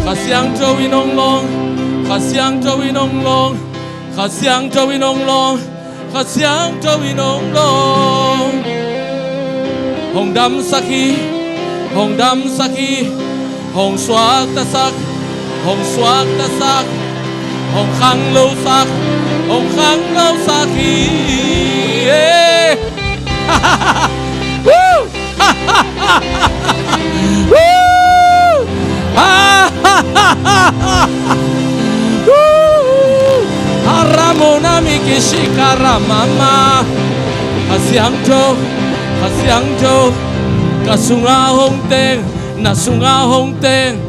Kasiang Jowi Nong Long, Kasiang Jowi Nong Long, Kasiang Jowi Nong Long, Kasiang Jowi Nong Long. Hong Dam Saki, Hong Dam Saki, Hong Swag Tasak, Hong Swag Tasak, Hong Khang Lâu Sak, Hong Khang Lâu Saki. Woo! Woo! Haramona mikishikara mama Kasiang Jo, Kasiang Jo Kasunga Hong Teng, Nasunga Hong Teng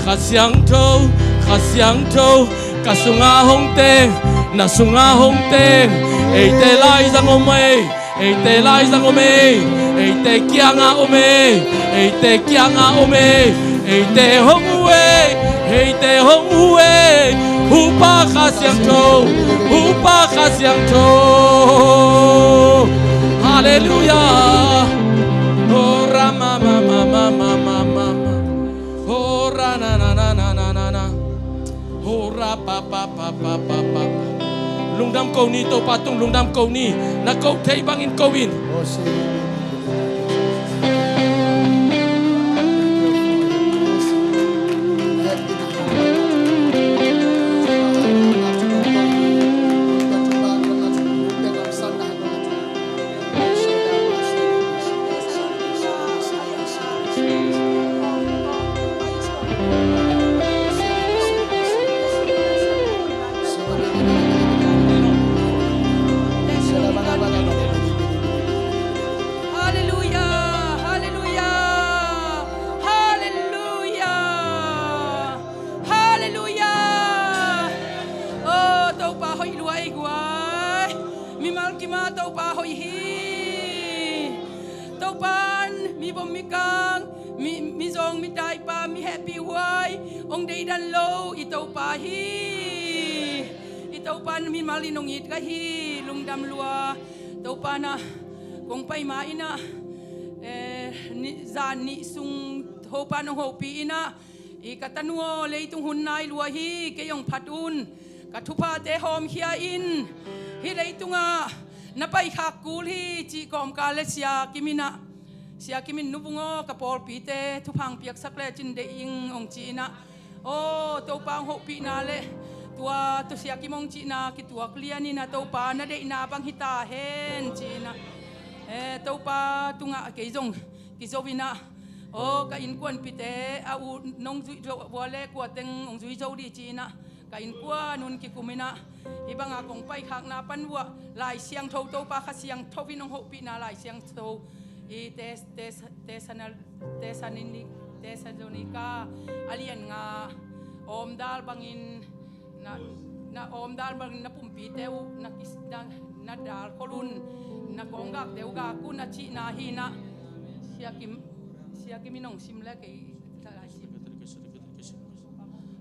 Kasiang Jo, Kasiang Jo Kasunga Hong Teng, Nasunga Hong Teng Eite lai sang ome, Eite lai sang ome Eite kianga ome, Eite kianga ome Eite hong uwe, Eite hong uwe, Hupa Kasiang Jo, Hupa Kasiang Jo. Hallelujah. Oh Rama mama mama mama, oh Rana na na na na na na, oh Rapa pa pa pa pa pa. Lungdam kau ni to patung lungdam kau ni, na kau thei bangin kawin. Kung pay maina ni sung hopa nong hopi ina ikatanuo leitung hunai luahi kayong patun katupa te hom hia in hi leitunga napay hakul hi chi kom kalesia kimina sia kimin nubungo kapol pite tupang piak sakle chin de ing ong chi na o to pang hopi na le tua to sia kimong chi na kitua kliani na to pa na de ina bang hita hen chi na tau pa tunga ke jong ki zovina o ka in kwan pite a u nong zui jo wale kwa teng ong zui zo di china ka in kwa nun ki kumina ibanga kong pai khak na panwa lai siang tho tau pa kha siang tho vinong ho pi na lai siang tho i Tesalonika alian nga om dal bangin na om dal bangin na pumpi teu na kis na dal kolun na konggak deu ga ku na chi na hina siya kim inong simle kay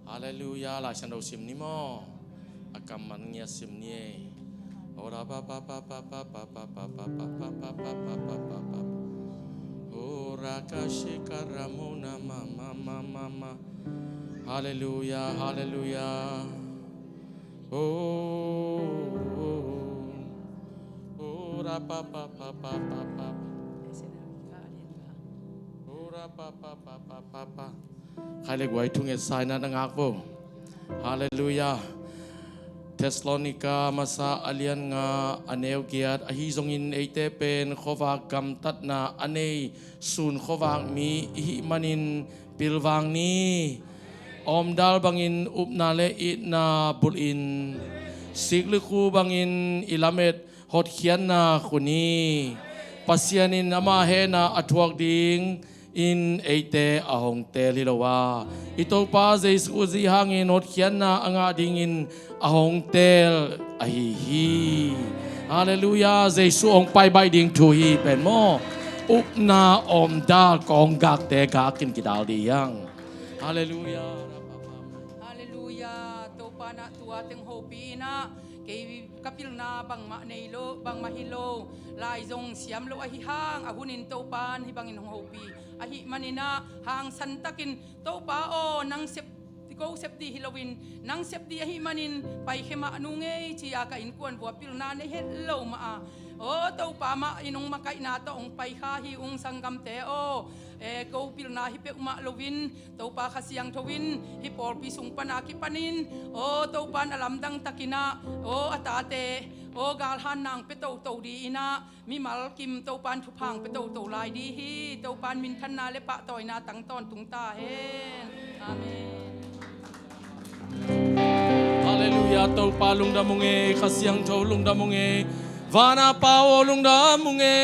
Hallelujah la shan do sim ni mo akam man nya sim ni ora pa pa pa pa pa pa pa pa pa pa pa pa pa pa pa pa ora ka shikaramuna mama mama Hallelujah, hallelujah. Oh, rapa pa pa pa pa pa. Oh, rapa pa pa pa pa pa. ใครเรียกไว้ทุ่งเอ็ดไซน์นะงักบ่ฮาเลลูยาเทสโลนิกามาซาอเลียนงาอเนลเกียดอหิซงอินเอเตเป็นขวากกำตัดนาอเนซูนขวากมีหิมันินปิลวางนี้อมดาลบังอินอุปนาเลอินาบุลอินสิกลึคูบังอินอิลาเมตฮอดเขียนนาคุนีปัสยานินอามาเฮนาอทวกดิงin eite ahong te lilawa ito pa Jesus uzi hangin hot khian na anga ding in ahong tel ahihi hallelujah Jesus ong pai bai ding thu hi pen mo up na om dal kong gak te ga kin kidal di yang hallelujah Hallelujah. Tau pa na tua teng hopi na kay kapil na bang ma neilo bang mahilo lai zong siam lo ahi hang ahunin tau pan hi bangin hong hopi ahi manina hang santakin tau pa o nang sep ko septi hilawin nang septi ahi manin pai hema anunge chi aka in kuan bo pil na ne hello ma o tau pa ma inong makai na to ong pai kha hi ung sanggam te o ko pil na hi pe uma lovin tau pa khasiang thowin hi por pi sung panaki panin o tau pan alam dang takina o atate o gal han nang pe tau di ina mi mal kim tau pan thu phang pe tau lai di hi tau pan min than na le pa toy na tang ton tung ta hen amen hallelujah tol pa lung da mong e khasiang tho lung da mong e vana pa o lung da mong e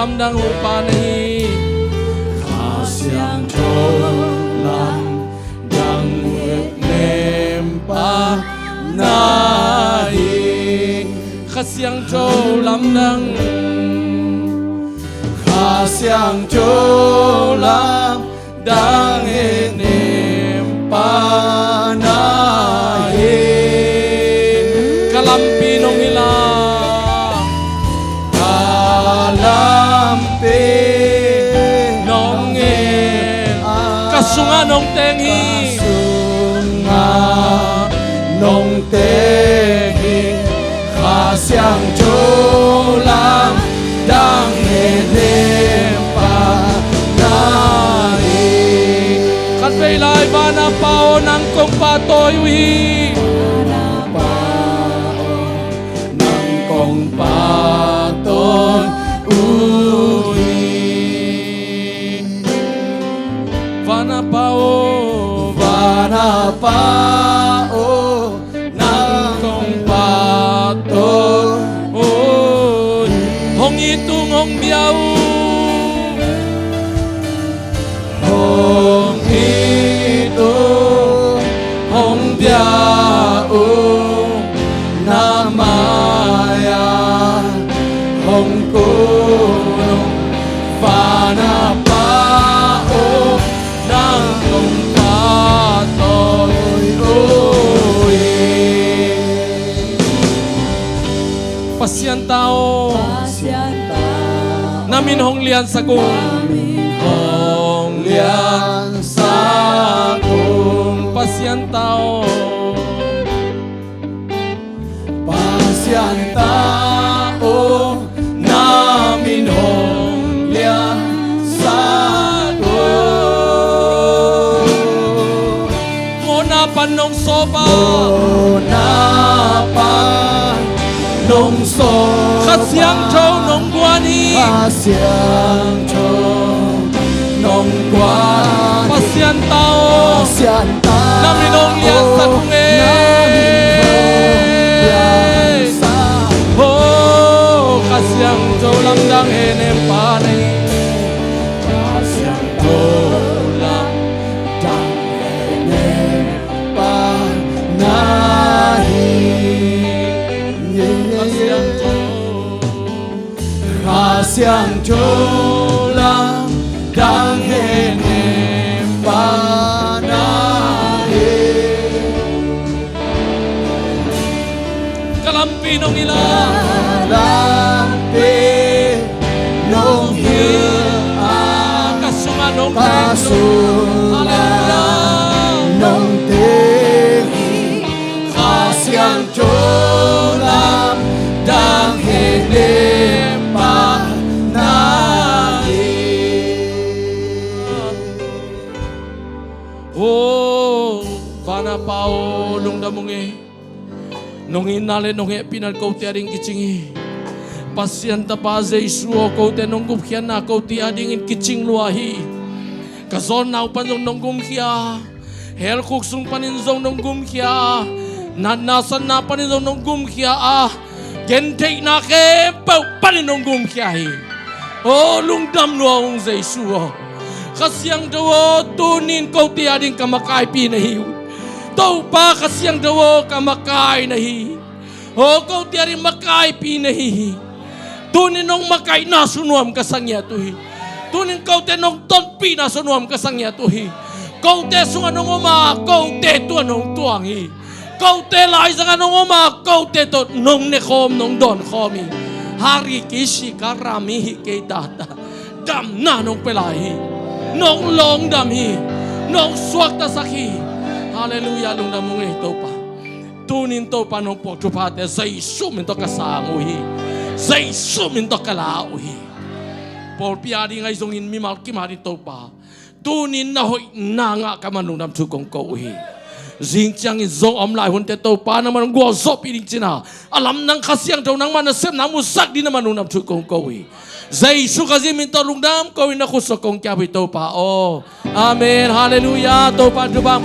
lam dang upa nahi khasyang tho lam dang nem pa nahi khasyang tho lam dang khasyang tho lam dang nem pa nahi kalam pinong hila sunga nong tengi sunga nong tengi khasyang cholam dang nem pa nai kan vei lai bana pao nang kong pa toy wi bana pao nang kong pa toy Vana pao nang kong pa itung hong biau Hong itu Hong biao Namaya Hong kulong Panapao Nang kong patoy pasyan tao namin hong lian sa kong hong lian Sa kong pasyan tao Pasyan tao Namin hong liyan Sa kong muna panong soba Napan Nung so kasyang chow nong guani Pasyan chong Nong guan pasyan tao Pasyan tao namin hong lian sa kong oh kasyang chow lang dang henem pare Pasyan tao lang kasyang chow Kasyang tulang dangin panahin kalampinong ilang Lampi nung hilang kasunganong Kasulang nung tingin Kasyang tulang dangin oh bana pao lung damungi nung inale nung pinal kau ti ading kicing pasyan tapaze isuo kau te nung gumkya na kau ti ading in kicing luahi kazon na upan nung gumkya hel kuksung paninzong nung gumkya nanasan na paninzong nung gumkya gentay na ke pau paninong gumkya oh lung dam luaong ze isuo kasyang dawo tunin kau ti ading kamakai pinahiw tau pa kasyang dawo kamakai nahi o kau ti ading makai pinahi tunin nong makai nasunuam kasangya tuhi tunin kau te nong tonpi nasunuam kasangya tuhi kau te sunga nong uma kau te tuan nong tuangi kau te lai sanga nong uma kau te to nong nekom nong don komi hari kishi karami hikay data dam na nong pelahi nong long dami nong swak ta saki haleluya long damong ito pa tunin to pa nong pagtupate sa isum ito kasanguhi sa isum ito kalauhi por piadi ngay zongin mimal kimari to pa tunin na hoy nanga kamanong namsukong kauhi Zingchang izong omlai hunte to pa naman ang guwasop ining china alam nang kasyang daw nang manasem namusak di naman nung namsukong kauhi Zay sukazi minta lungdam kawin ako sa kong kiabi to pa. Oh, amen, hallelujah. To pa jubang